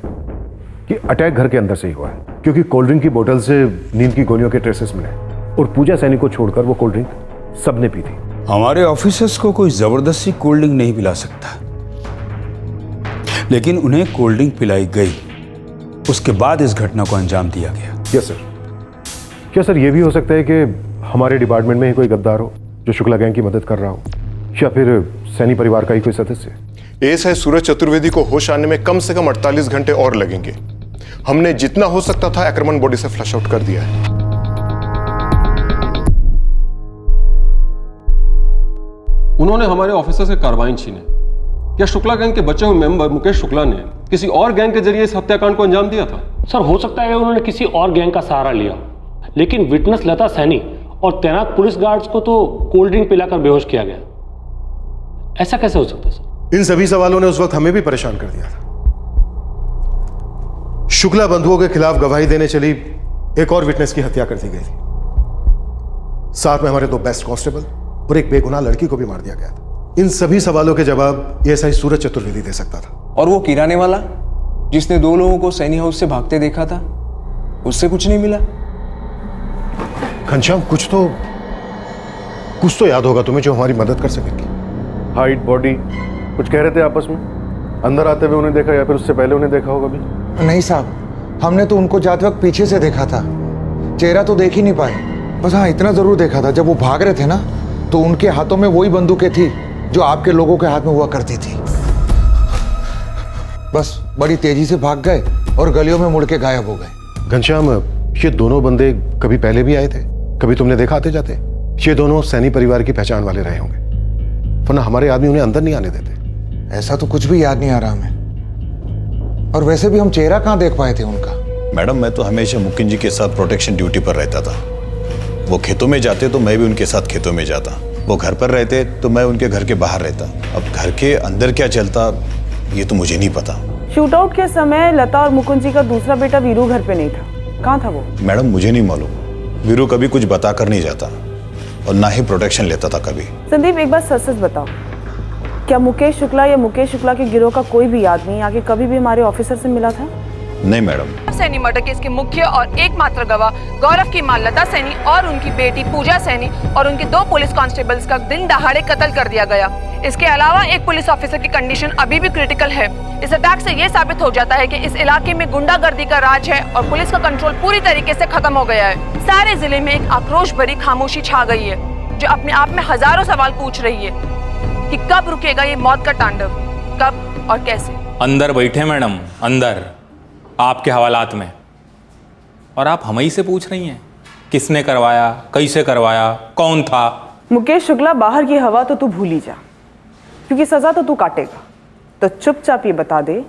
कि अटैक घर के अंदर से ही हुआ है, क्योंकि कोल्ड ड्रिंक की बोतल से नींद की गोलियों के ट्रेसेस मिले और पूजा सैनी को छोड़कर वो कोल्ड ड्रिंक सबने पी थी। हमारे ऑफिसर्स को कोई जबरदस्ती कोल्ड ड्रिंक नहीं पिला सकता, लेकिन उन्हें कोल्ड ड्रिंक पिलाई गई, उसके बाद इस घटना को अंजाम दिया गया। Yes sir. क्या सर ये भी हो सकता है कि हमारे डिपार्टमेंट में ही कोई गद्दार हो जो शुक्ला गैंग की मदद कर रहा हो, या फिर सैनी परिवार का ही कोई सदस्य? एएसआई सूरज चतुर्वेदी को होश आने में कम से कम 48 घंटे और लगेंगे। हमने जितना हो सकता था एक्रमन बॉडी से फ्लश आउट कर दिया है। उन्होंने हमारे ऑफिसर से कार्बाइन छीने। क्या शुक्ला गैंग के बचे हुए मेंबर मुकेश शुक्ला ने किसी और गैंग के जरिए इस हत्याकांड को अंजाम दिया था? सर हो सकता है उन्होंने किसी और गैंग का सहारा लिया, लेकिन विटनेस लता सैनी और तैनात पुलिस गार्ड्स को तो कोल्ड ड्रिंक पिलाकर बेहोश किया गया। ऐसा कैसे हो सकता है सर? इन सभी सवालों ने उस वक्त हमें भी परेशान कर दिया था। शुक्ला बंधुओं के खिलाफ गवाही देने चली एक और विटनेस की हत्या कर दी गई थी, साथ में हमारे 2 बेस्ट कांस्टेबल और एक बेगुनाह लड़की को भी मार दिया गया था। इन सभी सवालों के जवाब एएसआई सूरज चतुर्वेदी दे सकता था। और वो किराने वाला जिसने 2 लोगों को सैनी हाउस से भागते देखा था, उससे कुछ नहीं मिला? घनश्याम कुछ तो याद होगा तुम्हें जो हमारी मदद कर सकेगी। हाइट, बॉडी, कुछ कह रहे थे आपस में? अंदर आते हुए उन्हें देखा या फिर उससे पहले उन्हें देखा होगा भी? नहीं साहब, हमने तो उनको जाते वक्त पीछे से देखा था, चेहरा तो देख ही नहीं पाए। बस हाँ इतना जरूर देखा था, जब वो भाग रहे थे ना तो उनके हाथों में वही बंदूकें थी जो आपके लोगों के हाथ में हुआ करती थी। बस बड़ी तेजी से भाग गए और गलियों में मुड़ के गायब हो गए। घनश्याम, ये दोनों बंदे कभी पहले भी आए थे? कभी तुमने देखा आते जाते? ये दोनों सैनी परिवार की पहचान वाले रहे होंगे, वरना हमारे आदमी उन्हें अंदर नहीं आने देते। ऐसा तो कुछ भी याद नहीं आ रहा हमें, और वैसे भी हम चेहरा कहाँ देख पाए थे उनका। मैडम मैं तो हमेशा मुकुंद जी के साथ प्रोटेक्शन ड्यूटी पर रहता था। वो खेतों में जाते तो मैं भी उनके साथ खेतों में जाता, वो घर पर रहते तो मैं उनके घर के बाहर रहता। अब घर के अंदर क्या चलता ये तो मुझे नहीं पता। शूटआउट के समय लता और मुकुंद जी का दूसरा बेटा वीरू घर पे नहीं था, कहाँ था वो? मैडम मुझे नहीं मालूम, वीरू कभी कुछ बता कर नहीं जाता और ना ही प्रोटेक्शन लेता था कभी। संदीप एक बात सच सच बताओ, क्या मुकेश शुक्ला या मुकेश शुक्ला के गिरोह का कोई भी आदमी आगे कभी भी हमारे ऑफिसर से मिला था? नहीं मैडम। सैनी मर्डर केस के मुख्य और एकमात्र गवाह गौरव की मां लता सैनी और उनकी बेटी पूजा सैनी और उनके 2 पुलिस कांस्टेबल्स का दिन दहाड़े कत्ल कर दिया गया। इसके अलावा एक पुलिस ऑफिसर की कंडीशन अभी भी क्रिटिकल है। इस अटैक से ये साबित हो जाता है कि इस इलाके में गुंडागर्दी का राज है और पुलिस का कंट्रोल पूरी तरीके से खत्म हो गया है। सारे जिले में एक आक्रोश भरी खामोशी छा गई है, जो अपने आप में हजारों सवाल पूछ रही है कि कब रुकेगा ये मौत का तांडव, कब और कैसे। अंदर बैठे मैडम, अंदर आपके हवालात में, और आप हम ही से पूछ रही हैं किसने करवाया, कैसे करवाया, कौन था? मुकेश शुक्ला बाहर की हवा तो तू भूल ही जा, क्योंकि सजा तो तू काटेगा। तो चुपचाप ये बता दे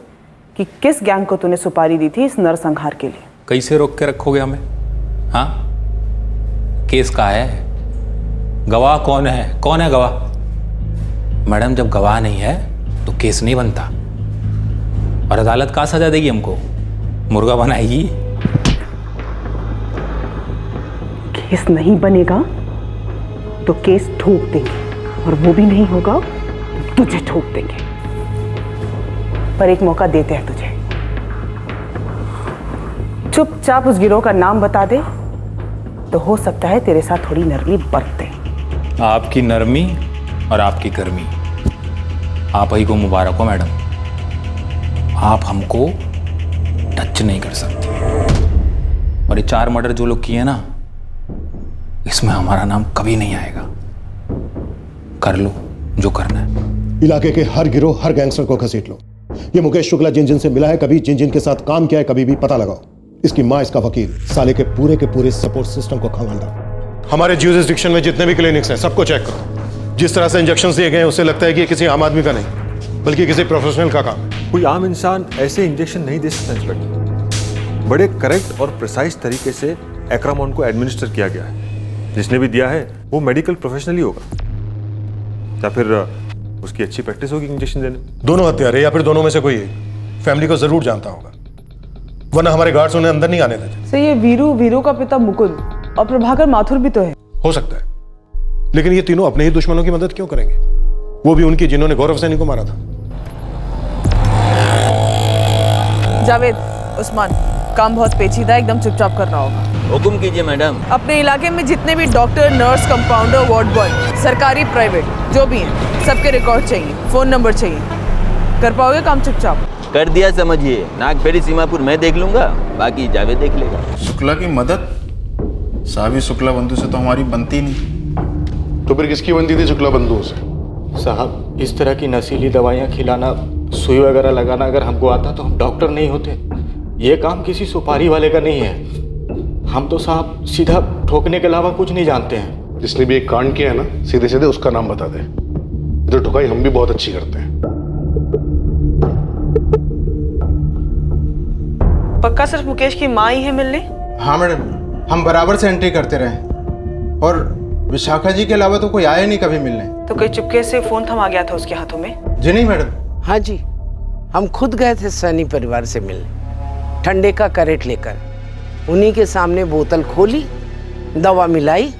कि किस गैंग को तूने सुपारी दी थी इस नरसंहार के लिए। कैसे रोक के रखोगे हमें? हाँ, केस का है, गवाह कौन है? कौन है गवाह? मैडम जब गवाह नहीं है तो केस नहीं बनता, और अदालत का सजा देगी हमको, मुर्गा बनाएगी। केस नहीं बनेगा तो केस ठोक देंगे, और वो भी नहीं होगा तो तुझे ठोक देंगे। पर एक मौका देते हैं तुझे, चुपचाप उस गिरोह का नाम बता दे तो हो सकता है तेरे साथ थोड़ी नरमी बरते। आपकी नरमी और आपकी गर्मी आप ही को मुबारक हो मैडम। आप हमको टच नहीं कर सकते। और ये 4 मर्डर जो लोग किए ना, इसमें हमारा नाम कभी नहीं आएगा। कर लो जो करना है। इलाके के हर गिरोह, हर गैंगस्टर को घसीट लो। ये मुकेश शुक्ला जिन जिन से मिला है, कभी जिन जिन के साथ काम किया है, कभी भी पता लगाओ। इसकी माँ, इसका वकील, साले के पूरे सपोर्ट सिस्टम को खंगाल। हमारे ज्यूरिसडिक्शन में जितने भी क्लिनिक्स हैं सबको चेक करो। जिस तरह से इंजेक्शन दिए गए हैं उससे लगता है कि ये किसी आम आदमी का नहीं बल्कि किसी प्रोफेशनल का काम है। कोई आम इंसान ऐसे इंजेक्शन नहीं दे सकता इंस्पेक्टर। बड़े करेक्ट और प्रिसाइज तरीके से एक्रामोन को एडमिनिस्टर किया गया है। जिसने भी दिया है वो मेडिकल प्रोफेशनल ही होगा, या फिर उसकी अच्छी प्रैक्टिस होगी इंजेक्शन देने। दोनों हत्यारे या फिर दोनों में से कोई एक फैमिली को जरूर जानता होगा, वरना हमारे गार्ड्स उन्हें अंदर नहीं आने देते। सर, ये वीरू का पिता मुकुंद और प्रभाकर माथुर भी तो है। हो सकता है, लेकिन ये तीनों अपने ही दुश्मनों की मदद क्यों करेंगे? वो भी उनकी जिन्होंने गौरव सैनी को मारा था। जावेद, उस्मान, काम बहुत पेचीदा, एकदम चुपचाप करना होगा। हुक्म कीजिए मैडम। अपने इलाके में जितने भी doctor, nurse, compounder, ward boy, सरकारी, प्राइवेट, जो भी हैं, सबके रिकॉर्ड चाहिए, फोन नंबर चाहिए। कर पाओगे काम चुपचाप? कर दिया समझिए। नागफेरी सीमापुर मैं देख लूंगा, बाकी जावेद देख लेगा। शुक्ला की मदद? साहब, शुक्ला बंधु से तो हमारी बनती नहीं। तो फिर किसकी बनती थी शुक्ला बंधुओं से? साहब, इस तरह की नशीली दवाइयाँ खिलाना, सुई वगैरह लगाना अगर हमको आता तो हम डॉक्टर नहीं होते। ये काम किसी सुपारी वाले का नहीं है। हम तो साहब सीधा ठोकने के अलावा कुछ नहीं जानते हैं। जिसने भी एक कांड किया है ना, सीधे सीधे उसका नाम बता दे। तो ठुकाई हम भी बहुत अच्छी करते हैं। पक्का सिर्फ मुकेश की माँ ही है मिलने? हाँ मैडम, हम बराबर से एंट्री करते रहे और विशाखा जी के अलावा तो कोई आया नहीं कभी मिलने। तो कोई चुपके से फोन थमा गया था उसके हाथों में? जी नहीं मैडम। हाँ जी, हम खुद गए थे सैनी परिवार से मिलने, ठंडे का कैरेट लेकर। उन्हीं के सामने बोतल खोली, दवा मिलाई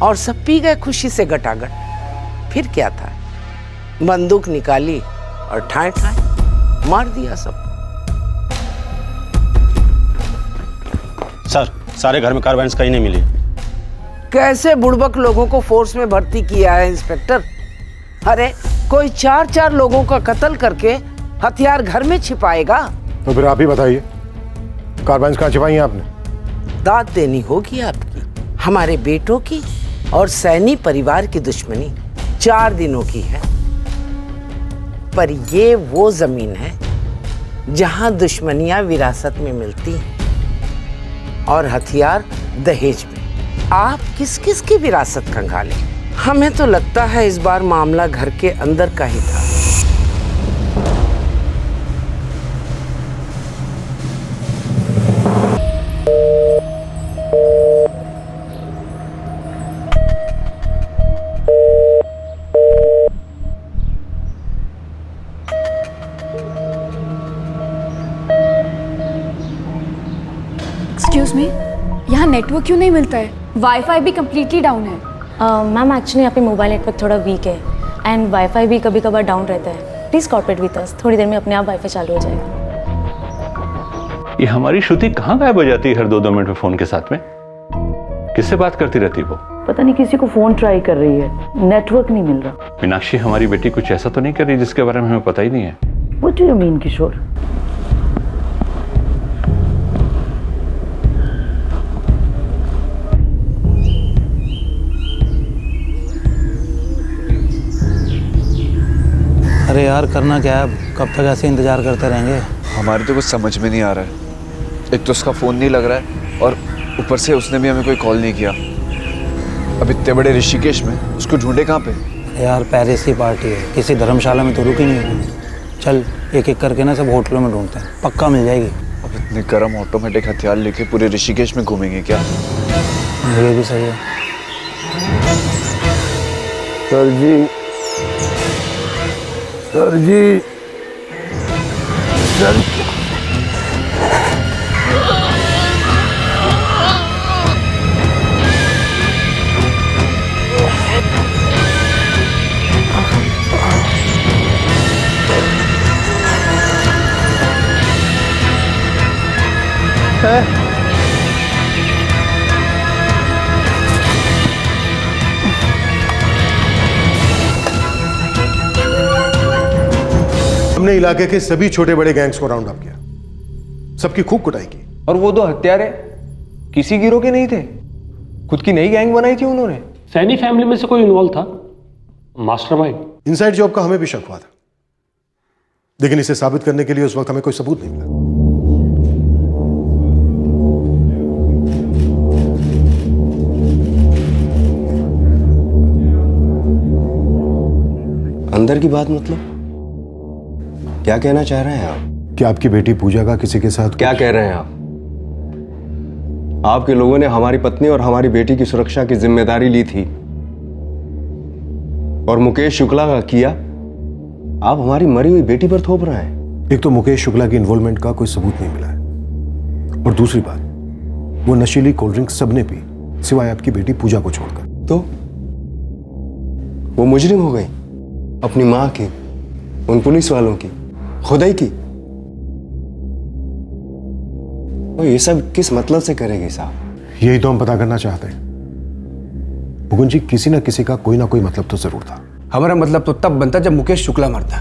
और सब पी गए खुशी से गटागट। फिर क्या था, बंदूक निकाली और ठाए ठाए मार दिया सब। सर, सारे घर में कार्बाइन्स कहीं नहीं मिली। कैसे बुड़बक लोगों को फोर्स में भर्ती किया है इंस्पेक्टर? अरे कोई 4 लोगों का कत्ल करके हथियार घर में छिपाएगा? तो फिर आप ही बताइए, कार्बाइन्स कहाँ छिपाई हैं आपने? दाद देनी होगी आपकी। हमारे बेटों की और सैनी परिवार की दुश्मनी 4 दिनों की है, पर ये वो जमीन है जहां दुश्मनियां विरासत में मिलती हैं और हथियार दहेज में। आप किस किस की विरासत खंगालें? हमें तो लगता है इस बार मामला घर के अंदर का ही था। एक्सक्यूज मी, यहाँ नेटवर्क क्यों नहीं मिलता है? वाईफाई भी कम्प्लीटली डाउन है। मैम, एक्चुअली यहाँ पे मोबाइल नेटवर्क थोड़ा वीक है एंड वाईफाई भी कभी कभार डाउन रहता है। प्लीज़ कॉर्पोरेट विद अस, थोड़ी देर में अपने आप वाईफाई चालू हो जाएगा। ये हमारी श्रुति कहाँ गायब हो जाती है हर 2-2 मिनट में फोन के साथ में? किससे बात करती रहती वो? पता नहीं, किसी को फोन ट्राई कर रही है, नेटवर्क नहीं मिल रहा। मीनाक्षी हमारी बेटी कुछ ऐसा तो नहीं कर रही जिसके बारे में हमें पता ही नहीं है? What do you mean, किशोर? अरे यार, करना क्या है? कब तक ऐसे इंतजार करते रहेंगे? हमारे तो कुछ समझ में नहीं आ रहा है। एक तो उसका फ़ोन नहीं लग रहा है और ऊपर से उसने भी हमें कोई कॉल नहीं किया। अब इतने बड़े ऋषिकेश में उसको ढूंढे कहाँ पे? यार, पेरिस की पार्टी है, किसी धर्मशाला में तो रुकी नहीं होगी। चल एक एक करके ना सब होटलों में ढूंढते हैं, पक्का मिल जाएगी। अब इतने गर्म ऑटोमेटिक हथियार लेके पूरे ऋषिकेश में घूमेंगे क्या? ये भी सही है। सर जी, सर जी, सर हमने इलाके के सभी छोटे बड़े गैंग्स को राउंड अप किया, सबकी खूब कुटाई की। और वो 2 हत्यारे किसी गिरोह के नहीं थे, खुद की नई गैंग बनाई थी उन्होंने। सैनी फैमिली में से कोई इन्वॉल्व था? मास्टरमाइंड? इनसाइड जॉब का हमें भी शक हुआ था, लेकिन इसे साबित करने के लिए उस वक्त हमें कोई सबूत नहीं मिला। अंदर की बात मतलब क्या कहना चाह रहे हैं आप? कि आपकी बेटी पूजा का किसी के साथ क्या कह रहे हैं आप? आपके लोगों ने हमारी पत्नी और हमारी बेटी की सुरक्षा की जिम्मेदारी ली थी और मुकेश शुक्ला का किया आप हमारी मरी हुई बेटी पर थोप रहे हैं। एक तो मुकेश शुक्ला की इन्वॉल्वमेंट का कोई सबूत नहीं मिला है, और दूसरी बात, वो नशीली कोल्ड ड्रिंक सबने पी सिवाय आपकी बेटी पूजा को छोड़कर। तो वो मुजरिम हो गई, अपनी मां की, उन पुलिस वालों की, खुदाई की। और ये सब किस मतलब से करेगी साहब? यही तो हम पता करना चाहते हैं मुकुंद जी। किसी ना किसी का कोई ना कोई मतलब तो जरूर था। हमारा मतलब तो तब बनता जब मुकेश शुक्ला मरता,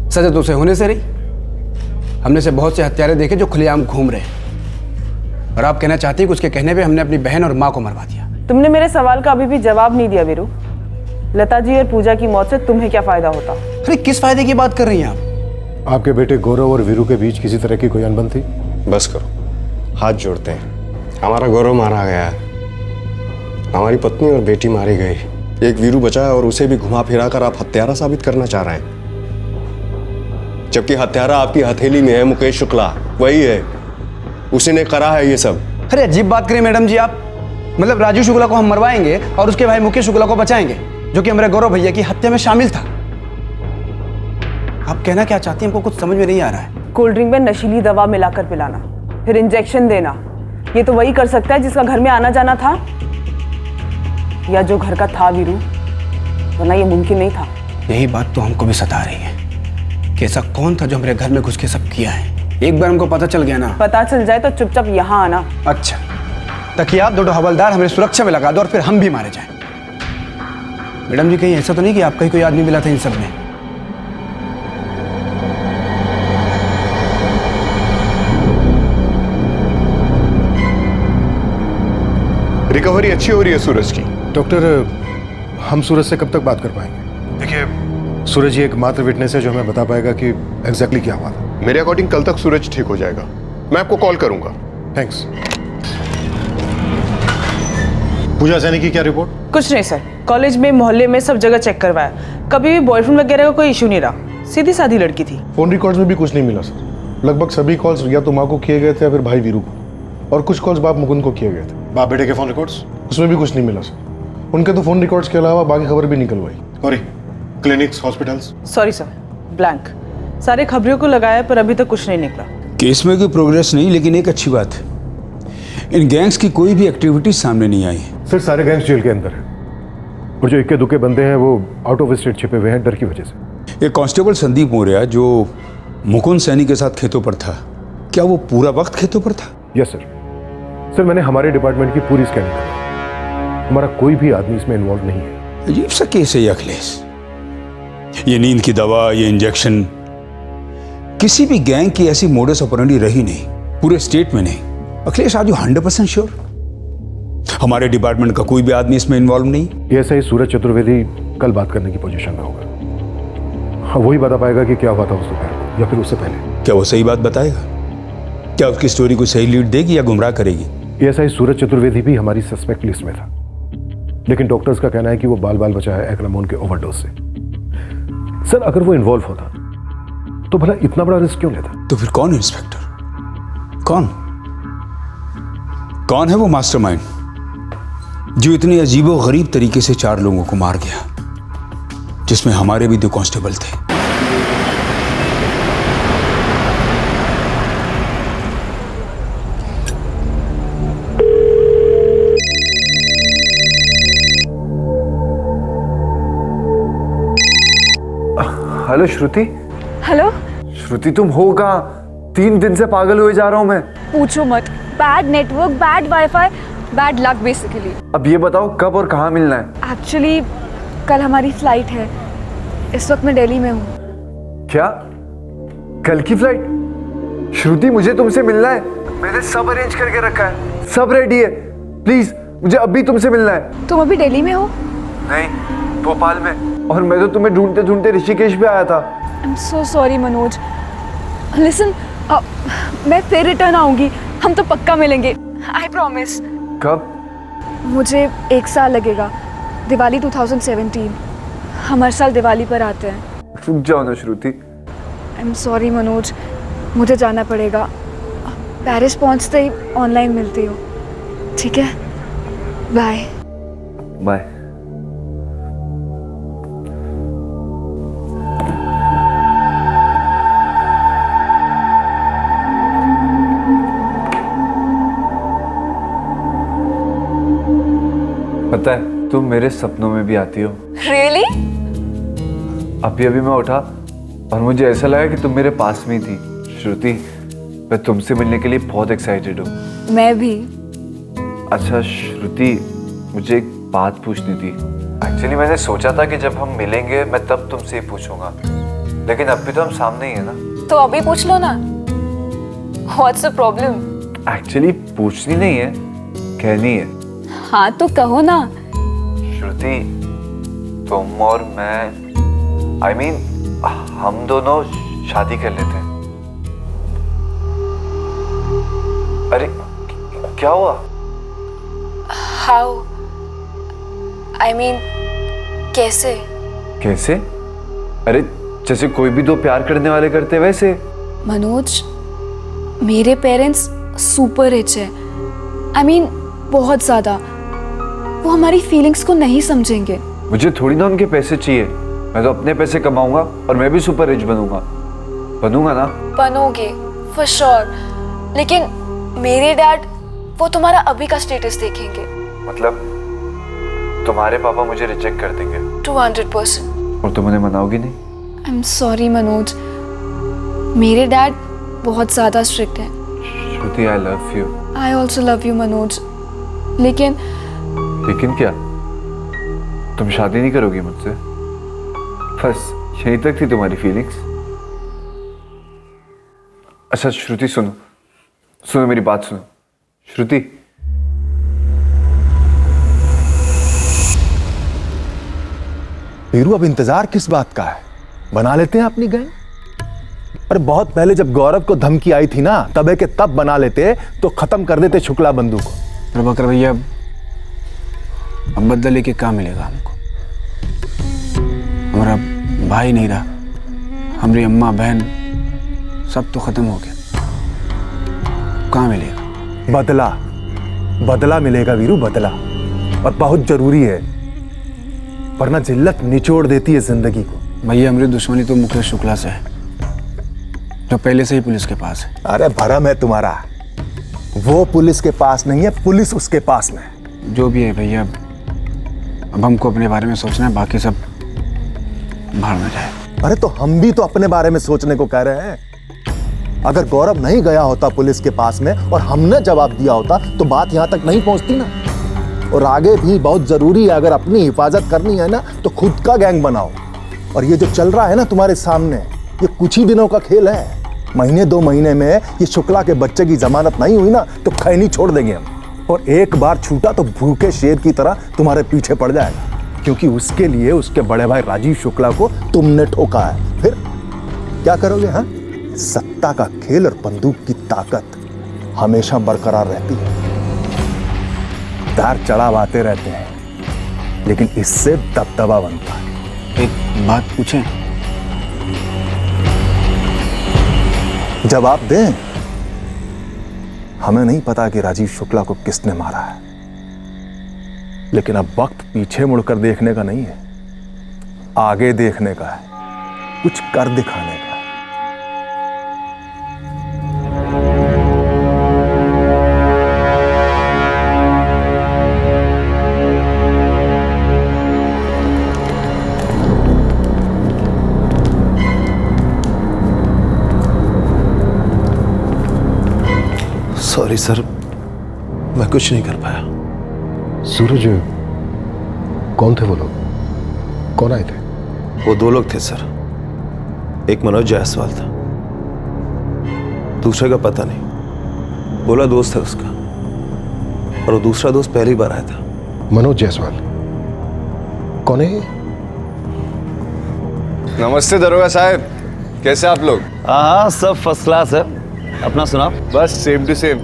सजा तो उसे होने से रही। हमने से बहुत से हत्यारे देखे जो खुलेआम घूम रहे हैं, और आप कहना चाहती हैं कि उसके कहने पे हमने अपनी बहन और माँ को मरवा दिया। तुमने मेरे सवाल का अभी भी जवाब नहीं दिया वीरू। लता जी और पूजा की मौत से तुम्हें क्या फायदा होता? अरे किस फायदे की बात कर रही हैं आप? आपके बेटे गौरव और वीरू के बीच किसी तरह की कोई अनबन थी? बस करो, हाथ जोड़ते हैं। हमारा गौरव मारा गया है, हमारी पत्नी और बेटी मारी गई, एक वीरू बचा है और उसे भी घुमा फिरा कर आप हत्यारा साबित करना चाह रहे हैं, जबकि हत्यारा आपकी हथेली में है मुकेश शुक्ला, वही है, उसी ने करा है ये सब। अरे अजीब बात करें मैडम जी आप। मतलब राजू शुक्ला को हम मरवाएंगे और उसके भाई मुकेश शुक्ला को बचाएंगे, जो कि हमारे गौरव भैया की हत्या में शामिल था। आप कहना क्या चाहती हैं, हमको कुछ समझ में नहीं आ रहा है। कोल्ड ड्रिंक में नशीली दवा मिलाकर पिलाना, फिर इंजेक्शन देना, ये तो वही कर सकता है जिसका घर में आना जाना था, या जो घर का था वीरू, वरना ये मुमकिन नहीं था। यही बात तो हमको भी सता रही है कि ऐसा कौन था जो हमारे घर में घुस के सब किया है। एक बार हमको पता चल गया ना। पता चल जाए तो चुपचाप यहाँ आना। अच्छा, ताकि आप 2 हवलदार हमारी सुरक्षा में लगा दो और फिर हम भी मारे जाएं। मैडम जी कहीं ऐसा तो नहीं कि आपका ही कोई आदमी मिला था इन सब में? रिकवरी अच्छी हो रही है सूरज की। डॉक्टर, हम सूरज से कब तक बात कर पाएंगे? देखिए, सूरज ही एकमात्र विटनेस है जो हमें बता पाएगा कि एग्जैक्टली क्या हुआ था। मेरे अकॉर्डिंग कल तक सूरज ठीक हो जाएगा, मैं आपको कॉल करूंगा। थैंक्स। पूजा सैनी की क्या रिपोर्ट? कुछ नहीं सर, कॉलेज में, मोहल्ले में, सब जगह चेक करवाया, कभी भी बॉयफ्रेंड वगैरह का कोई इशू नहीं रहा, सीधी सादी लड़की थी। फोन रिकॉर्ड्स में भी कुछ नहीं मिला सर। लगभग सभी कॉल्स या तो माँ को किए गए थे या फिर भाई वीरू को, और कुछ कॉल्स बाप मुकुंद को किए गए थे। बाप बेटे के फोन रिकॉर्ड्स? उसमें भी कुछ नहीं मिला सर। उनके तो फोन रिकॉर्ड्स के अलावा बाकी खबर भी निकलवाई। और clinics, hospitals? Sorry sir, blank. सारे खबरियों को लगाया पर अभी तक कुछ नहीं निकला। केस में कोई प्रोग्रेस नहीं, लेकिन एक अच्छी बात है, इन गैंग्स की कोई भी एक्टिविटी सामने नहीं आई। सर, सारे गैंग्स जेल के अंदर हैं, और जो इक्के दुक्के बंदे हैं वो आउट ऑफ स्टेट छिपे हुए हैं डर की वजह से। एक कांस्टेबल संदीप मौर्य जो मुकुंद सैनी के साथ खेतों पर था, क्या वो पूरा वक्त खेतों पर था? Yes sir. सर, मैंने हमारे डिपार्टमेंट की पूरी स्कैनिंग की, हमारा कोई भी आदमी इसमें इन्वॉल्व नहीं है। अजीब सा केस है ये अखिलेश। ये नींद की दवा, ये इंजेक्शन, किसी भी गैंग की ऐसी मोडस ऑपरेंडी रही नहीं, पूरे स्टेट में नहीं। अखिलेश, आर यू 100% श्योर हमारे डिपार्टमेंट का कोई भी आदमी इसमें इन्वॉल्व नहीं? ऐसा ही सूरज चतुर्वेदी कल बात करने की पोजीशन में होगा। हाँ, वही बता पाएगा कि क्या हुआ था उस दोपहर को, या फिर उससे पहले। क्या वो सही बात बताएगा? क्या उसकी स्टोरी को सही लीड देगी या गुमराह करेगी? ऐसा ही सूरज चतुर्वेदी भी हमारी सस्पेक्ट लिस्ट में था, लेकिन डॉक्टर्स का कहना है कि वो बाल बाल बचा है एक्रामोन के ओवरडोज से। सर, अगर वो इन्वॉल्व होता तो भला इतना बड़ा रिस्क क्यों लेता? तो फिर कौन इंस्पेक्टर? कौन है वो मास्टरमाइंड जो इतने अजीबो गरीब तरीके से 4 लोगों को मार गया, जिसमें हमारे भी 2 कांस्टेबल थे? हेलो श्रुति। हेलो श्रुति, तुम हो कहाँ? 3 दिन से पागल हुए जा रहा हूँ मैं। पूछो मत, bad network, bad wifi, bad luck basically. अब ये बताओ कब और कहाँ मिलना है? एक्चुअली कल हमारी फ्लाइट है, इस वक्त मैं दिल्ली में हूँ। क्या? कल की फ्लाइट? श्रुति मुझे तुमसे मिलना है, मैंने सब अरेंज करके रखा है, सब रेडी है, प्लीज मुझे अभी तुमसे मिलना है। तुम अभी दिल्ली में हो? नहीं, भोपाल में, और मैं तो तुम्हें ढूंढते ढूंढते ऋषिकेश भी आया था। I am so sorry Manoj. Listen, मैं फिर रिटर्न आऊंगी, हम तो पक्का मिलेंगे, आई प्रॉमिस। कब? मुझे 1 साल लगेगा, दिवाली 2017। हम हर साल दिवाली पर आते हैं। रुक जाओ ना श्रुति। आई एम सॉरी मनोज, मुझे जाना पड़ेगा। पेरिस पहुंचते ही ऑनलाइन मिलती हूँ, ठीक है? Bye bye. पता है तुम मेरे सपनों में भी आती हो। रियली? अभी अभी मैं उठा और मुझे ऐसा लगा कि तुम मेरे पास में ही थी। श्रुति, मैं तुमसे मिलने के लिए बहुत एक्साइटेड हूँ। मैं भी। अच्छा श्रुति, मुझे एक बात पूछनी थी। एक्चुअली मैंने सोचा था कि जब हम मिलेंगे मैं तब तुमसे ही पूछूंगा, लेकिन अभी तो हम सामने ही है ना। तो अभी पूछ लो ना। What's the problem? एक्चुअली पूछनी नहीं है, कहनी है। हाँ तो कहो ना। श्रुति, तुम और मैं, I mean, हम दोनों शादी कर लेते हैं। अरे क्या हुआ? How? I mean, कैसे? कैसे? अरे जैसे कोई भी दो प्यार करने वाले करते वैसे। मनोज, मेरे पेरेंट्स सुपर रिच है। I mean, बहुत ज्यादा। वो हमारी फीलिंग्स को नहीं समझेंगे। मुझे थोड़ी ना उनके पैसे चाहिए, मैं तो अपने पैसे कमाऊंगा और मैं भी सुपर रिच बनूंगा ना। बनोगे फॉर श्योर, लेकिन मेरे डैड वो तुम्हारा अभी का स्टेटस देखेंगे। मतलब तुम्हारे पापा मुझे रिजेक्ट कर देंगे? 200%। और तुम उन्हें मनाओगी नहीं? आई एम सॉरी मनोज, मेरे डैड बहुत ज्यादा स्ट्रिक्ट है। Shruti, I love you. I also love you Manoj, लेकिन क्या? तुम शादी नहीं करोगी मुझसे? बस यहीं तक थी तुम्हारी फीलिंग्स? अच्छा श्रुति, सुनो मेरी बात सुनो। श्रुति, वीरू, अब इंतजार किस बात का है? बना लेते हैं अपनी गैंग। अरे बहुत पहले जब गौरव को धमकी आई थी ना, तबे के तब बना लेते तो खत्म कर देते शुक्ला बंधु को। प्रभाकर भैया, अब बदला लेके क्या मिलेगा हमको? हमारा भाई नहीं रहा, हमारी अम्मा बहन सब तो खत्म हो गया, कहाँ मिलेगा? बदला मिलेगा वीरू, बदला, और बहुत जरूरी है, वरना जिल्लत निचोड़ देती है जिंदगी को। भैया, हमारी दुश्मनी तो मुकेश शुक्ला से है, जो पहले से ही पुलिस के पास है। अरे भरम है तुम्हारा, वो पुलिस के पास नहीं है, पुलिस उसके पास में है। जो भी है भैया, अब हमको अपने बारे में सोचना है, बाकी सब भाड़ में जाए। अरे तो हम भी तो अपने बारे में सोचने को कह रहे हैं। अगर गौरव नहीं गया होता पुलिस के पास में और हमने जवाब दिया होता तो बात यहां तक नहीं पहुंचती ना। और आगे भी बहुत जरूरी है, अगर अपनी हिफाजत करनी है ना तो खुद का गैंग बनाओ। और ये जो चल रहा है ना तुम्हारे सामने, ये कुछ ही दिनों का खेल है। महीने 2 महीने में ये शुक्ला के बच्चे की जमानत नहीं हुई ना तो खैनी छोड़ देंगे हम। और एक बार छूटा तो भूखे शेर की तरह तुम्हारे पीछे पड़ जाएगा, क्योंकि उसके लिए उसके बड़े भाई राजीव शुक्ला को तुमने ठोका है। फिर क्या करोगे? हाँ, सत्ता का खेल और बंदूक की ताकत हमेशा बरकरार रहती है। उतार चढ़ाव आते रहते हैं, लेकिन इससे दबदबा बनता है। एक बात पूछें? जवाब दें। हमें नहीं पता कि राजीव शुक्ला को किसने मारा है, लेकिन अब वक्त पीछे मुड़कर देखने का नहीं है, आगे देखने का है, कुछ कर दिखाने का। सॉरी सर, मैं कुछ नहीं कर पाया। सूरज, कौन थे वो लोग? कौन आए थे? वो 2 लोग थे सर, एक मनोज जायसवाल था दूसरे का पता नहीं, बोला दोस्त है उसका, और वो दूसरा दोस्त पहली बार आया था। मनोज जायसवाल कौन है? नमस्ते दरोगा साहब, कैसे आप लोग? हाँ सब फर्स्ट क्लास है। अपना सुनाओ। बस सेम टू सेम।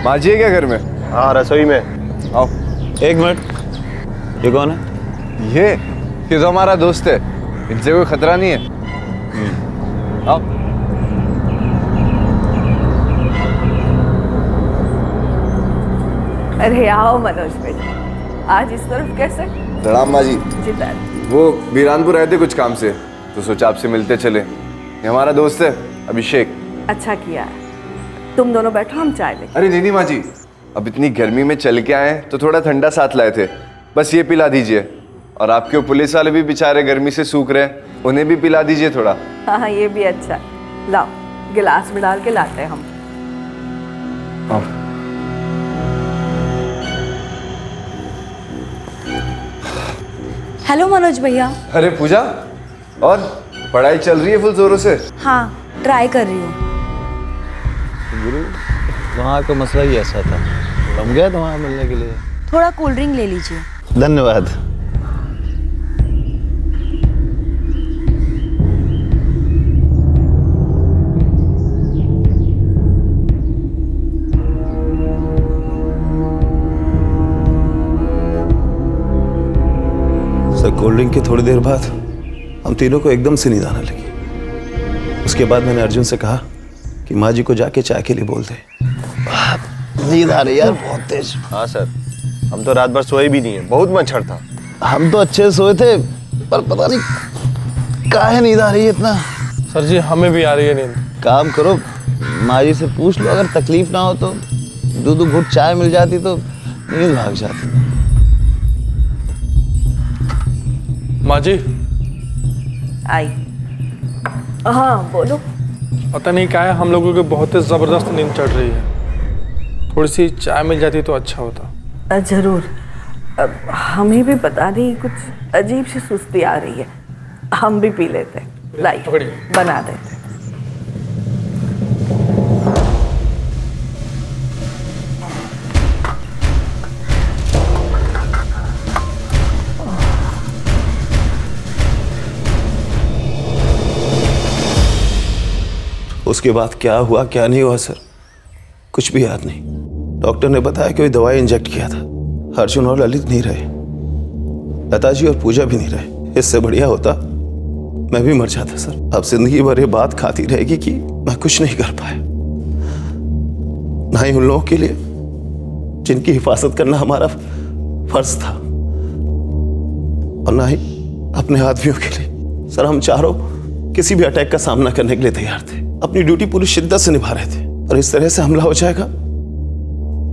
माँ जी है क्या घर में? हाँ रसोई में। आओ। एक मिनट, ये कौन है? ये तो हमारा दोस्त है, इनसे कोई खतरा नहीं है। आओ। अरे आओ मनोज भाई, आज इस तरफ कैसे? प्रणाम माँ जी। जिधर वो बीरानपुर आए थे कुछ काम से, तो सोचा आपसे मिलते चले। ये हमारा दोस्त है अभिषेक। अच्छा किया, तुम दोनों बैठो, हम चाय लेंगे। अरे नहीं माँ जी, अब इतनी गर्मी में चल के आए तो थोड़ा ठंडा साथ लाए थे, बस ये पिला दीजिए। और आपके पुलिस वाले भी बेचारे गर्मी से सूख रहे हैं, उन्हें भी पिला दीजिए थोड़ा। हाँ ये भी अच्छा, लाओ गिलास में डाल के लाते हैं हम। हेलो मनोज भैया। अरे पूजा, और पढ़ाई चल रही है फुल जोरों से? हाँ ट्राई कर रही हूँ। गुरु वहाँ का मसला ही ऐसा था, हम गए तो वहाँ मिलने के लिए। थोड़ा कोल्ड ड्रिंक ले लीजिए। धन्यवाद। सर कोल्ड ड्रिंक की थोड़ी देर बाद हम तीनों को एकदम से नींद आने लगी। उसके बाद मैंने अर्जुन से कहा कि माँ जी को जाके चाय के लिए बोल दे। नींद आ रही यार बहुत तेज। हाँ सर, हम तो रात भर सोए भी नहीं है, बहुत मच्छर था। हम तो अच्छे सोए थे, पर पता नहीं काहे नींद आ रही है इतना। सर जी हमें भी आ रही है नींद। काम करो, माँ जी से पूछ लो, अगर तकलीफ ना हो तो दूध घुट चाय मिल जाती तो नींद भाग जाती। माँ जी आई। हाँ बोलो। पता नहीं क्या है, हम लोगों को बहुत ही जबरदस्त नींद चढ़ रही है, थोड़ी सी चाय मिल जाती तो अच्छा होता। जरूर, हमें भी पता नहीं कुछ अजीब सी सुस्ती आ रही है, हम भी पी लेते। लाई बना देते। उसके बाद क्या हुआ क्या नहीं हुआ सर, कुछ भी याद नहीं। डॉक्टर ने बताया कि कोई दवाई इंजेक्ट किया था। अर्जुन और ललित नहीं रहे, लता जी और पूजा भी नहीं रहे। इससे बढ़िया होता मैं भी मर जाता सर। अब जिंदगी भर ये बात खाती रहेगी कि मैं कुछ नहीं कर पाया, ना ही उन लोगों के लिए जिनकी हिफाजत करना हमारा फर्ज था, और ना ही अपने आदमियों के लिए। सर हम चारों किसी भी अटैक का सामना करने के लिए तैयार थे, अपनी ड्यूटी पूरी शिद्दत से निभा रहे थे, और इस तरह से हमला हो जाएगा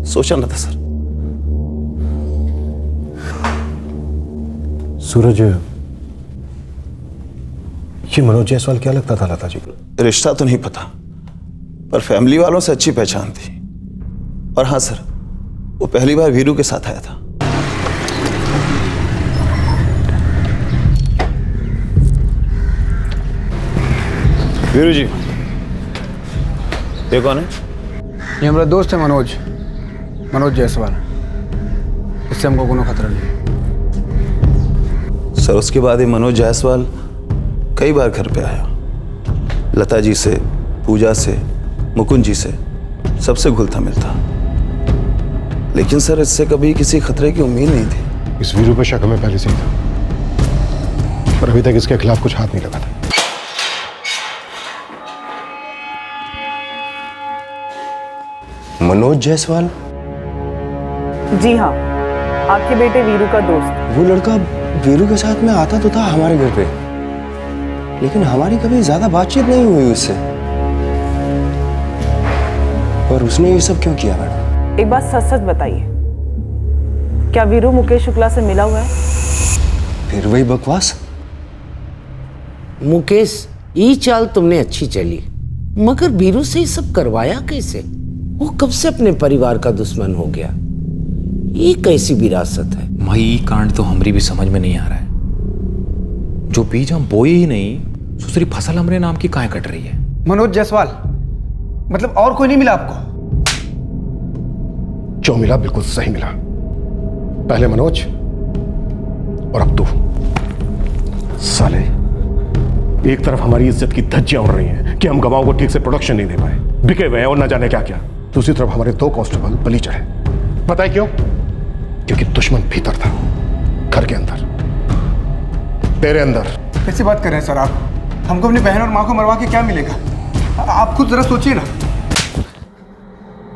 सोचा न था सर। सूरज, ये मनोज जायसवाल क्या लगता था लता जी को? रिश्ता तो नहीं पता, पर फैमिली वालों से अच्छी पहचान थी। और हाँ सर, वो पहली बार वीरू के साथ आया था। वीरू जी, ये कौन है? ये हमारा दोस्त है मनोज जायसवाल। इससे हमको कोनो खतरा नहीं। सर उसके बाद ये मनोज जायसवाल कई बार घर पे आया, लता जी से, पूजा से, मुकुंद जी से, सबसे घुलता मिलता। लेकिन सर इससे कभी किसी खतरे की उम्मीद नहीं थी। इस वीरू पे शक हमें पहले से ही था, पर अभी तक इसके खिलाफ कुछ हाथ नहीं लगा था। मनोज जायसवाल? जी हाँ, आपके बेटे वीरू का दोस्त। वो लड़का वीरू के साथ में आता तो था हमारे घर पे, लेकिन हमारी कभी ज्यादा बातचीत नहीं हुई उससे। और उसने ये सब क्यों किया मैडम? एक बात सच सच बताइए, क्या वीरू मुकेश शुक्ला से मिला हुआ है? फिर वही बकवास। मुकेश, ये चाल तुमने अच्छी चली, मगर वीरू से ये सब करवाया कैसे? वो कब से अपने परिवार का दुश्मन हो गया? ये कैसी विरासत है? भाई कांड तो हमारी भी समझ में नहीं आ रहा है। जो बीज हम बोए ही नहीं, दूसरी फसल हमारे नाम की काहे कट रही है? मनोज जायसवाल, मतलब और कोई नहीं मिला आपको? जो मिला बिल्कुल सही मिला। पहले मनोज और अब तू। साले, एक तरफ हमारी इज्जत की धज्जियां उड़ रही हैं कि हम गवाहों को ठीक से प्रोडक्शन नहीं दे पाए, बिके हुए हैं और ना जाने क्या क्या। दूसरी तरफ हमारे 2 कांस्टेबल बलि चढ़े। पता है क्यों? क्योंकि दुश्मन भीतर था, घर के अंदर, तेरे अंदर। कैसी बात कर रहे हैं सर आप? हमको अपनी बहन और माँ को मरवा के क्या मिलेगा? आप खुद जरा सोचिए ना।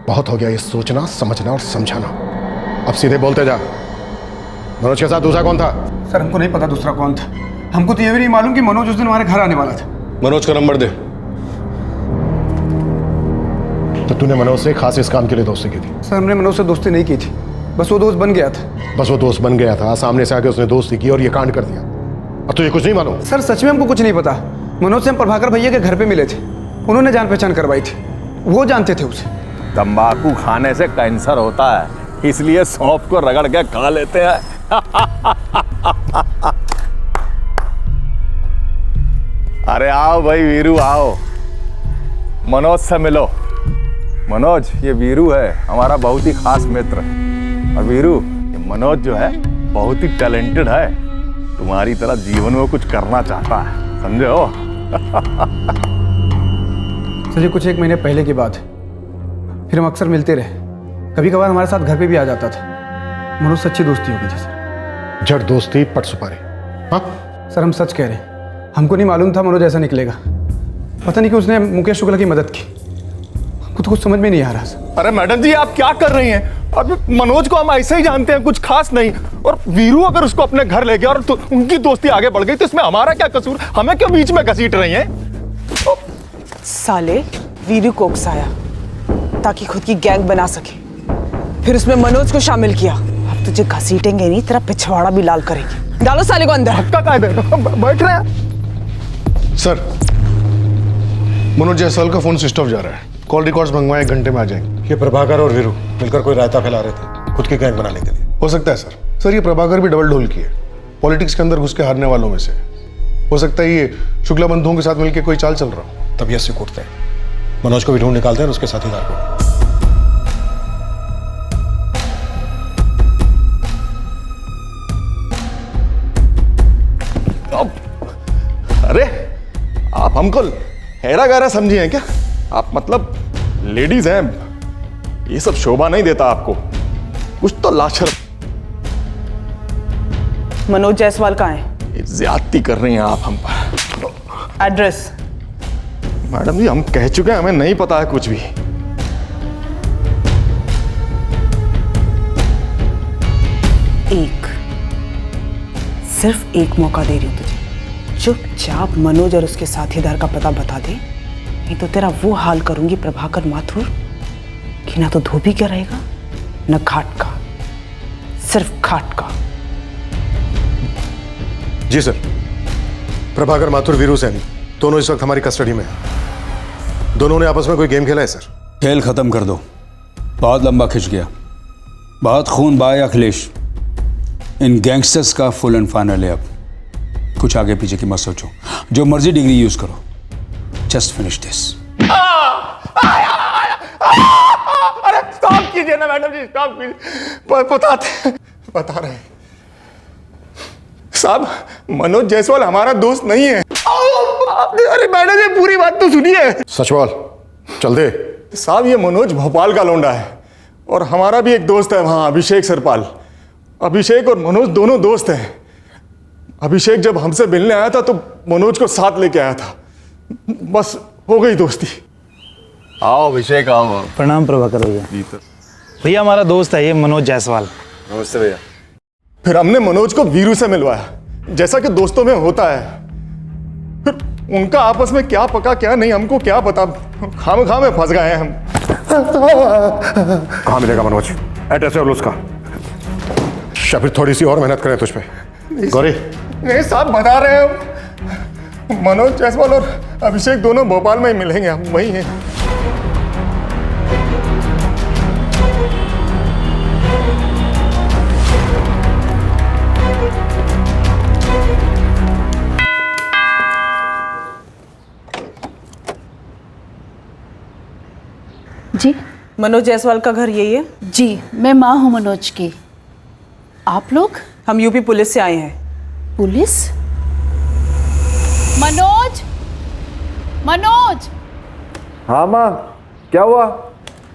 बहुत हो गया ये सोचना, समझना और समझाना। अब सीधे बोलते जा। मनोज के साथ दूसरा कौन था? सर हमको नहीं पता दूसरा कौन था। हमको तो ये भी नहीं मालूम कि मनोज उस दिन हमारे घर आने वाला था। मनोज का नंबर दे। तो तूने मनोज से खास इस काम के लिए दोस्ती की थी? सर हमने मनोज से दोस्ती नहीं की थी, बस वो दोस्त बन गया था। बस वो दोस्त बन गया था, सामने से आके उसने दोस्ती की और ये कांड कर दिया। अब तुझे कुछ नहीं मालूम? सर सच में हमको कुछ नहीं पता। मनोज से हम प्रभाकर भैया के घर पे मिले थे, उन्होंने जान पहचान करवाई थी, वो जानते थे उसे। तंबाकू खाने से कैंसर होता है, इसलिए सौंफ को रगड़ के खा लेते हैं। अरे आओ भाई वीरू आओ, मनोज से मिलो। मनोज ये वीरू है हमारा बहुत ही खास मित्र, और वीरू ये मनोज जो है बहुत ही टैलेंटेड है, तुम्हारी तरह जीवन में कुछ करना चाहता है, समझे हो? सर ये कुछ 1 महीने पहले की बात है, फिर हम अक्सर मिलते रहे, कभी कभार हमारे साथ घर पे भी आ जाता था। मनोज से अच्छी दोस्ती हो गई थी सर। जड़ दोस्ती पट सुपारी। हाँ सर हम सच कह रहे हैं, हमको नहीं मालूम था मनोज ऐसा निकलेगा। पता नहीं कि उसने मुकेश शुक्ला की मदद की, हमको तो कुछ समझ में नहीं आ रहा सर। अरे मैडम जी आप क्या कर रही हैं? अब मनोज को हम ऐसे ही जानते हैं, कुछ खास नहीं। और वीरू अगर उसको अपने घर ले गया और तो उनकी दोस्ती आगे बढ़ गई तो इसमें हमारा क्या कसूर? हमें क्यों बीच में घसीट रही हैं? साले वीरू को उकसाया ताकि खुद की गैंग बना सके, फिर उसमें मनोज को शामिल किया। अब तुझे घसीटेंगे नहीं, तेरा पिछवाड़ा भी लाल करेंगे। डालो साले को अंदर। बैठ रहे हैं सर। मनोज जायसवाल का फोन स्विच ऑफ जा रहा है, कॉल रिकॉर्ड्स मंगवाए 1 घंटे में आ जाएंगे। ये प्रभाकर और वीरू मिलकर कोई रायता फैला रहे थे खुद की गैंग बनाने के लिए। हो सकता है सर। सर ये प्रभाकर भी डबल ढोल की है, पॉलिटिक्स के अंदर घुस के हारने वालों में से। हो सकता है ये शुक्ला बंधुओं के साथ मिलकर कोई चाल चल रहा हो। तबीयत से कूटते हैं, मनोज को भी ढूंढ निकालते हैं और उसके साथीदार को। अरे आप हमको हैरा गहरा समझी हैं क्या? आप मतलब लेडीज हैं, ये सब शोभा नहीं देता आपको। कुछ तो लाशर। मनोज जायसवाल कहाँ है? ज्यादती कर रही हैं आप हम पर। एड्रेस? मैडम जी हम कह चुके हैं, हमें नहीं पता है कुछ भी। सिर्फ एक मौका दे रही हूँ तुझे, चुपचाप मनोज और उसके साथीदार का पता बता दे, नहीं तो तेरा वो हाल करूंगी प्रभाकर माथुर कि ना तो धोबी क्या रहेगा न घाट का, सिर्फ घाट का। जी सर। प्रभाकर माथुर, वीरू सैनी दोनों इस वक्त हमारी कस्टडी में हैं। दोनों ने आपस में कोई गेम खेला है सर? खेल खत्म कर दो, बहुत लंबा खिंच गया, बहुत खून बहाया अखिलेश। इन गैंगस्टर्स का फुल एंड फाइनल है। अब कुछ आगे पीछे की मत सोचो, जो मर्जी डिग्री यूज करो, जस्ट फिनिश दिस। अरे स्टॉप कीजिए ना मैडम जी, स्टॉप कीजिए। बता रहे हैं साहब, मनोज जायसवाल हमारा दोस्त नहीं है। अरे मैडम जी पूरी बात तो सुनिए। सच बोल, चल दे। साहब ये मनोज भोपाल का लौंडा है और हमारा भी एक दोस्त है वहां, अभिषेक सरपाल। अभिषेक और मनोज दोनों दोस्त हैं। अभिषेक जब हमसे मिलने आया था तो मनोज को साथ लेके आया था, बस हो गई दोस्ती। आओ अभिषेक आओ। प्रणाम प्रभाकर भैया। भैया हमारा दोस्त है ये मनोज जायसवाल। नमस्ते भैया। फिर हमने मनोज को वीरू से मिलवाया, जैसा कि दोस्तों में होता है। फिर उनका आपस में क्या पका क्या नहीं हमको क्या पता, खाम में फंस गए हैं हम। कहाँ मिलेगा मनोज? एड्रेस है उसका, या फिर थोड़ी सी और मेहनत करें तुझ पे? गौरी नहीं साहब बता रहे हैं, मनोज जायसवाल और अभिषेक दोनों भोपाल में ही मिलेंगे, हम वही हैं। मनोज जायसवाल का घर यही है? जी, मैं माँ हूँ मनोज की। आप लोग? हम यूपी पुलिस से आए हैं। पुलिस? मनोज! मनोज! हाँ माँ, क्या हुआ?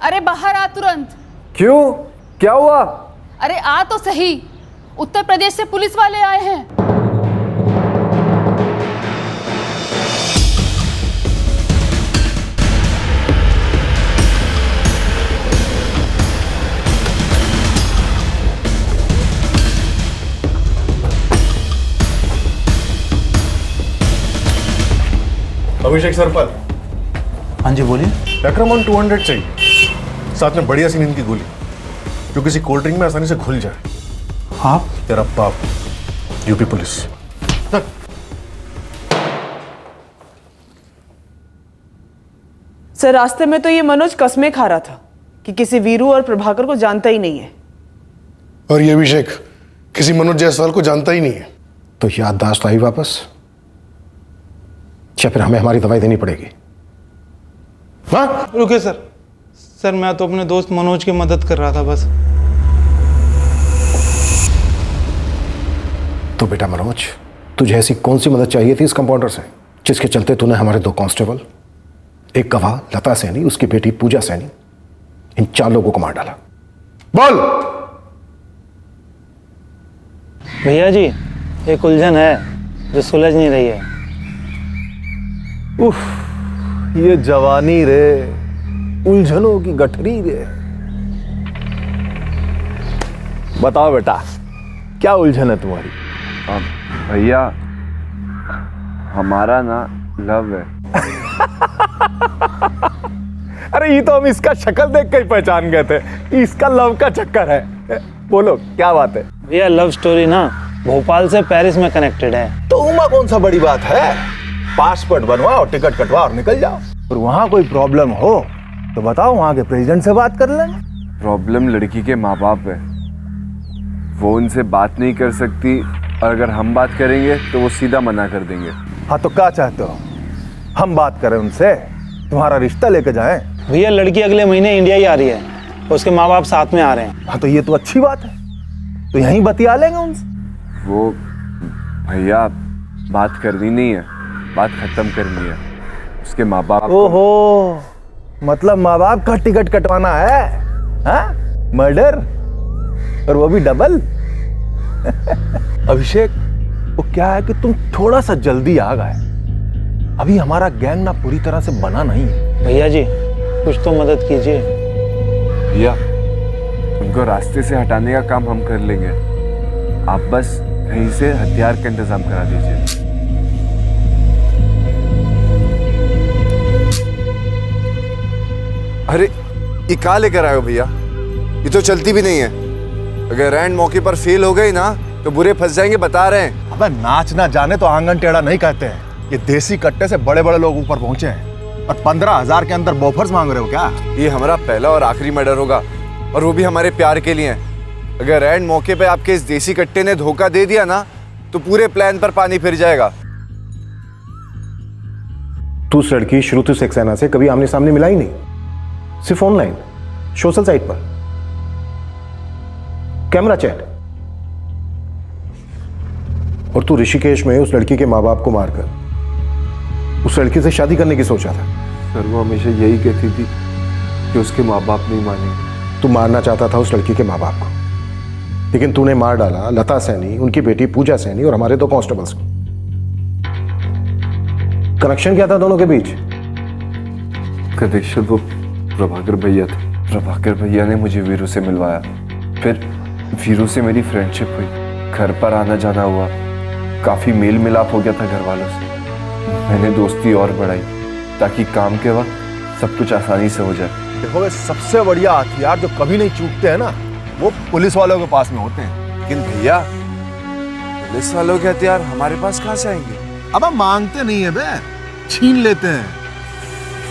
अरे बाहर आ तुरंत। क्यों? क्या हुआ? अरे आ तो सही, उत्तर प्रदेश से पुलिस वाले आए हैं। अभिषेक सरपल। हाँ जी बोलिए। एक्रामोन 200 चाहिए, साथ में बढ़िया सी नींद की गोली जो किसी कोल्ड ड्रिंक में आसानी से घुल जाए। हाँ? तेरा बाप, यूपी पुलिस। सर, रास्ते में तो ये मनोज कसमें खा रहा था कि किसी वीरू और प्रभाकर को जानता ही नहीं है। और ये अभिषेक किसी मनोज जायसवाल को जानता ही नहीं है। तो याददाश्त आई वापस, या फिर हमें हमारी दवाई देनी पड़ेगी? हाँ? रुके सर। सर मैं तो अपने दोस्त मनोज की मदद कर रहा था बस। तो बेटा मनोज, तुझे ऐसी कौन सी मदद चाहिए थी इस कंपाउंडर से जिसके चलते तूने हमारे 2 कांस्टेबल, एक गवाह लता सैनी, उसकी बेटी पूजा सैनी, इन 4 लोगों को मार डाला? बोल। भैया जी, एक उलझन है जो सुलझ नहीं रही है। उफ, ये जवानी रे, उलझनों की गठरी रे। बताओ बेटा, क्या उलझन है तुम्हारी? भैया, हमारा ना लव है। अरे ये तो हम इसका शक्ल देख कर ही पहचान गए थे, इसका लव का चक्कर है। बोलो क्या बात है? भैया लव स्टोरी ना भोपाल से पेरिस में कनेक्टेड है। तो उमा कौन सा बड़ी बात है, पासपोर्ट बनवाओ, टिकट कटवाओ और निकल जाओ। और वहां कोई प्रॉब्लम हो तो बताओ, वहां के प्रेसिडेंट से बात कर लेंगे। प्रॉब्लम लड़की के माँ बाप है, वो उनसे बात नहीं कर सकती और अगर हम बात करेंगे तो वो सीधा मना कर देंगे। हाँ तो क्या चाहते हो, हम बात करें उनसे, तुम्हारा रिश्ता लेके जाएं? भैया लड़की अगले महीने इंडिया ही आ रही है, उसके माँ बाप साथ में आ रहे हैं। हाँ तो ये तो अच्छी बात है, तो यहीं बतिया लेंगे उनसे। वो भैया बात करनी नहीं है, बात खत्म करनी है। उसके माँ बाप। ओहो, मतलब माँ बाप का टिकट कटवाना है? हाँ? मर्डर, और वो भी डबल। अभिषेक, वो क्या है कि तुम थोड़ा सा जल्दी आ गए, अभी हमारा गैंग ना पूरी तरह से बना नहीं है। भैया जी कुछ तो मदद कीजिए। भैया उनको रास्ते से हटाने का काम हम कर लेंगे, आप बस कहीं से हथियार का इंतजाम करा दीजिए। अरे ये कहाँ लेकर आए हो भैया, ये तो चलती भी नहीं है। अगर रैंड मौके पर फेल हो गई ना तो बुरे फंस जाएंगे, बता रहे हैं। अबे नाच ना जाने तो आंगन टेढ़ा नहीं कहते हैं। ये देसी कट्टे से बड़े बड़े लोग ऊपर पहुंचे हैं और 15,000 के अंदर बॉफर्स मांग रहे हो क्या? ये हमारा पहला और आखिरी मर्डर होगा, और वो भी हमारे प्यार के लिए। अगर रैंड मौके पे आपके इस देसी कट्टे ने धोखा दे दिया ना तो पूरे प्लान पर पानी फिर जाएगा। तू उस लड़की श्रुति सक्सेना से कभी आमने सामने मिला ही नहीं, सिर्फ ऑनलाइन सोशल साइट पर कैमरा चैट। और तू ऋषिकेश में उस लड़की के माँ बाप को मारकर उस लड़की से शादी करने की सोचा था। सर वो हमेशा यही कहती थी कि उसके माँ बाप नहीं मानेंगे। तू मारना चाहता था उस लड़की के माँ बाप को, लेकिन तूने मार डाला लता सैनी, उनकी बेटी पूजा सैनी और हमारे 2 कांस्टेबल्स को। कनेक्शन क्या था दोनों के बीच? कनेक्शन वो प्रभाकर भैया थे। प्रभाकर भैया ने मुझे वीरू से मिलवाया, फिर वीरू से मेरी फ्रेंडशिप हुई, घर पर आना जाना हुआ, काफ़ी मेल मिलाप हो गया था घर वालों से। मैंने दोस्ती और बढ़ाई ताकि काम के वक्त सब कुछ आसानी से हो जाए। देखो, सबसे बढ़िया हथियार जो कभी नहीं चूकते हैं ना, वो पुलिस वालों के पास में होते हैं। लेकिन भैया पुलिस वालों के हथियार हमारे पास कहाँ से आएंगे? अब हम मांगते नहीं है बे, छीन लेते हैं।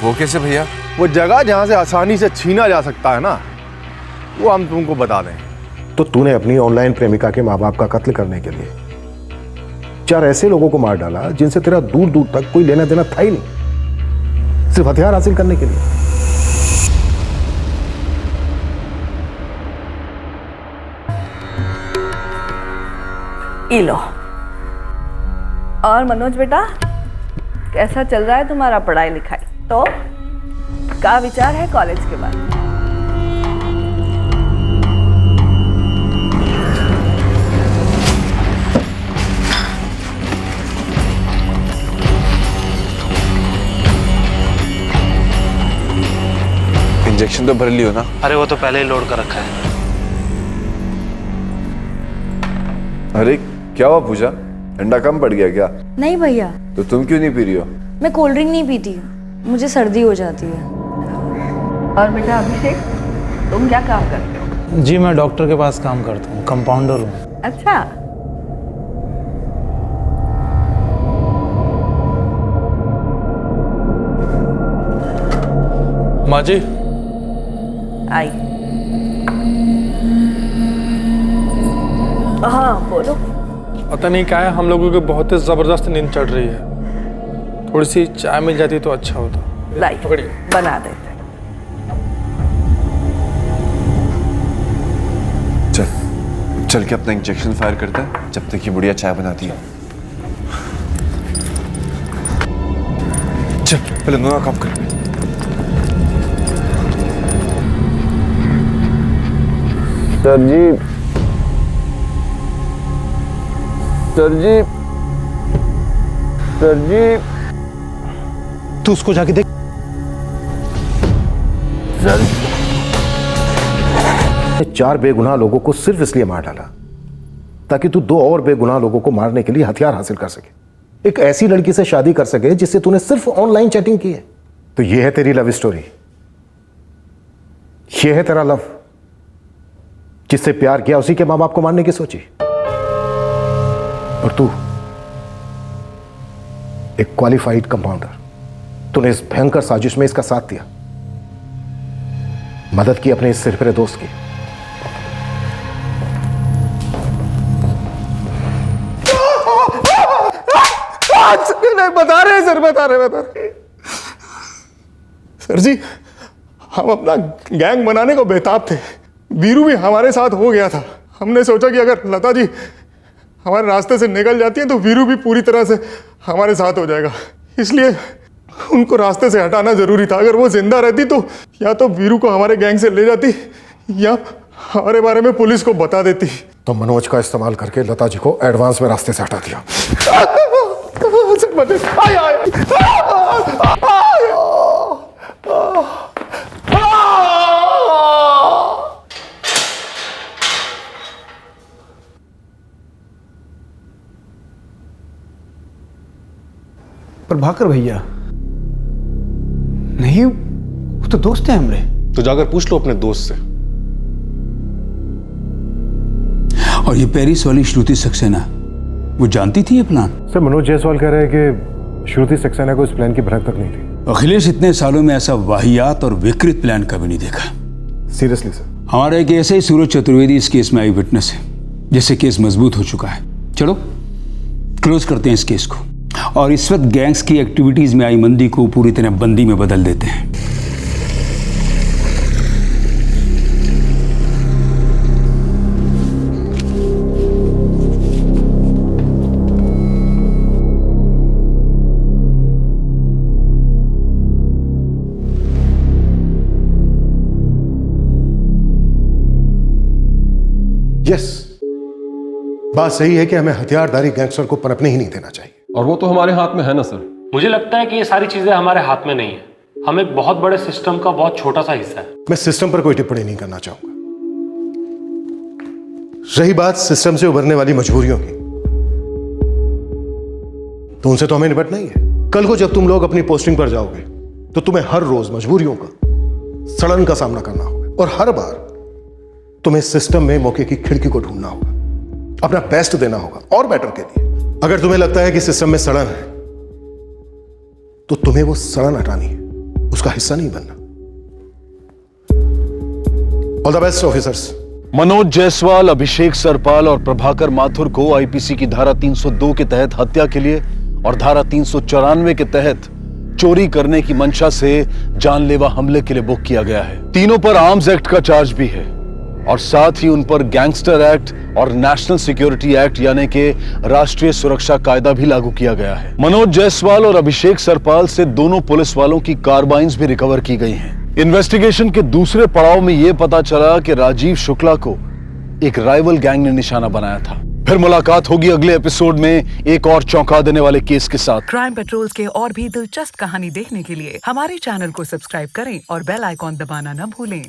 वो कैसे भैया? वो जगह जहां से आसानी से छीना जा सकता है ना, वो हम तुमको बता दें। तो तूने अपनी ऑनलाइन प्रेमिका के माँ बाप का कत्ल करने के लिए 4 ऐसे लोगों को मार डाला जिनसे तेरा दूर दूर तक कोई लेना देना था ही नहीं, सिर्फ हथियार हासिल करने के लिए। ये लो। और मनोज बेटा, कैसा चल रहा है तुम्हारा पढ़ाई लिखाई? तो क्या विचार है कॉलेज के बारे में? इंजेक्शन तो भर लियो ना? अरे वो तो पहले ही लोड कर रखा है। अरे क्या हुआ पूजा, ठंडा कम पड़ गया क्या? नहीं भैया, तो तुम क्यों नहीं पी रही हो? मैं कोल्ड ड्रिंक नहीं पीती, मुझे सर्दी हो जाती है। और बेटा अभिषेक, तुम क्या काम करते हो? जी मैं डॉक्टर के पास काम करता हूँ, कंपाउंडर हूँ। अच्छा, माँ जी। आई। हाँ बोलो। पता नहीं क्या है, हम लोगों को बहुत ही जबरदस्त नींद चढ़ रही है। थोड़ी सी चाय मिल जाती तो अच्छा होता। लाई, बना देते। चल के अपना इंजेक्शन फायर करता है जब तक ये बुढ़िया चाय बनाती है। चल पहले दोनों काम कर। सर जी, सर जी, सर जी। तू उसको जाके देख। सर 4 बेगुनाह लोगों को सिर्फ इसलिए मार डाला ताकि तू 2 और बेगुनाह लोगों को मारने के लिए हथियार हासिल कर सके, एक ऐसी लड़की से शादी कर सके जिससे तूने सिर्फ ऑनलाइन चैटिंग की है। तो ये है तेरी लव स्टोरी, ये है तेरा लव। जिससे प्यार किया उसी के मां बाप को मारने की सोची, और तू एक क्वालिफाइड कंपाउंडर, तूने इस भयंकर साजिश में इसका साथ दिया, मदद की अपने इस सिरफिरे दोस्त की। नहीं बता रहे सर, बता रहे सर जी, हम अपना गैंग बनाने को बेताब थे। वीरू भी हमारे साथ हो गया था। हमने सोचा कि अगर लता जी हमारे रास्ते से निकल जाती है तो वीरू भी पूरी तरह से हमारे साथ हो जाएगा, इसलिए उनको रास्ते से हटाना जरूरी था। अगर वो जिंदा रहती तो या तो वीरू को हमारे गैंग से ले जाती या हमारे बारे में पुलिस को बता देती। तो मनोज का इस्तेमाल करके लता जी को एडवांस में रास्ते से हटा दिया। प्रभाकर भैया नहीं, वो तो दोस्त हैं हमरे। तो जाकर पूछ लो अपने दोस्त से। और ये पेरिस वाली श्रुति सक्सेना, वो जानती थी ये प्लान? सर मनोज जायसवाल कह रहे हैं कि श्रुति सक्सेना को इस प्लान की भनक तक नहीं थी। अखिलेश इतने सालों में ऐसा वाहियात और विकृत प्लान कभी नहीं देखा। Seriously sir? हमारा एक ऐसे ही सूरज चतुर्वेदी इस केस में आई विटनेस है, जिससे केस मजबूत हो चुका है। चलो क्लोज करते हैं इस केस को, और इस वक्त गैंग्स की एक्टिविटीज में आई मंदी को पूरी तरह बंदी में बदल देते हैं। यस, बात सही है कि हमें हथियारधारी गैंगस्टर को पनपने ही नहीं देना चाहिए। और वो तो हमारे हाथ में है ना सर। मुझे लगता है कि ये सारी चीजें हमारे हाथ में नहीं है, हम एक बहुत बड़े सिस्टम का बहुत छोटा सा हिस्सा है। मैं सिस्टम पर कोई टिप्पणी नहीं करना चाहूंगा। रही बात सिस्टम से उभरने वाली मजबूरियों की, तो उनसे तो हमें निपटना ही है। कल को जब तुम लोग अपनी पोस्टिंग पर जाओगे तो तुम्हें हर रोज मजबूरियों का, सड़न का सामना करना होगा, और हर बार तुम्हें सिस्टम में मौके की खिड़की को ढूंढना होगा, अपना बेस्ट देना होगा और बेटर के लिए। अगर तुम्हें लगता है कि सिस्टम में सड़न है तो तुम्हें वो सड़न हटानी है, उसका हिस्सा नहीं बनना। All the best officers. Manoj Jaiswal, Abhishek Sarpal और प्रभाकर माथुर को आईपीसी की धारा 302 के तहत हत्या के लिए और धारा 394 के तहत चोरी करने की मंशा से जानलेवा हमले के लिए बुक किया गया है। तीनों पर आर्म्स एक्ट का चार्ज भी है। और साथ ही उन पर गैंगस्टर एक्ट और नेशनल सिक्योरिटी एक्ट यानी कि राष्ट्रीय सुरक्षा कायदा भी लागू किया गया है। मनोज जायसवाल और अभिषेक सरपाल से दोनों पुलिस वालों की कार्बाइन्स भी रिकवर की गई हैं। इन्वेस्टिगेशन के दूसरे पड़ाव में यह पता चला कि राजीव शुक्ला को एक राइवल गैंग ने निशाना बनाया था। फिर मुलाकात होगी अगले एपिसोड में एक और चौंका देने वाले केस के साथ। क्राइम पेट्रोल के और भी दिलचस्प कहानी देखने के लिए हमारे चैनल को सब्सक्राइब करें और बेल आइकॉन दबाना न भूलें।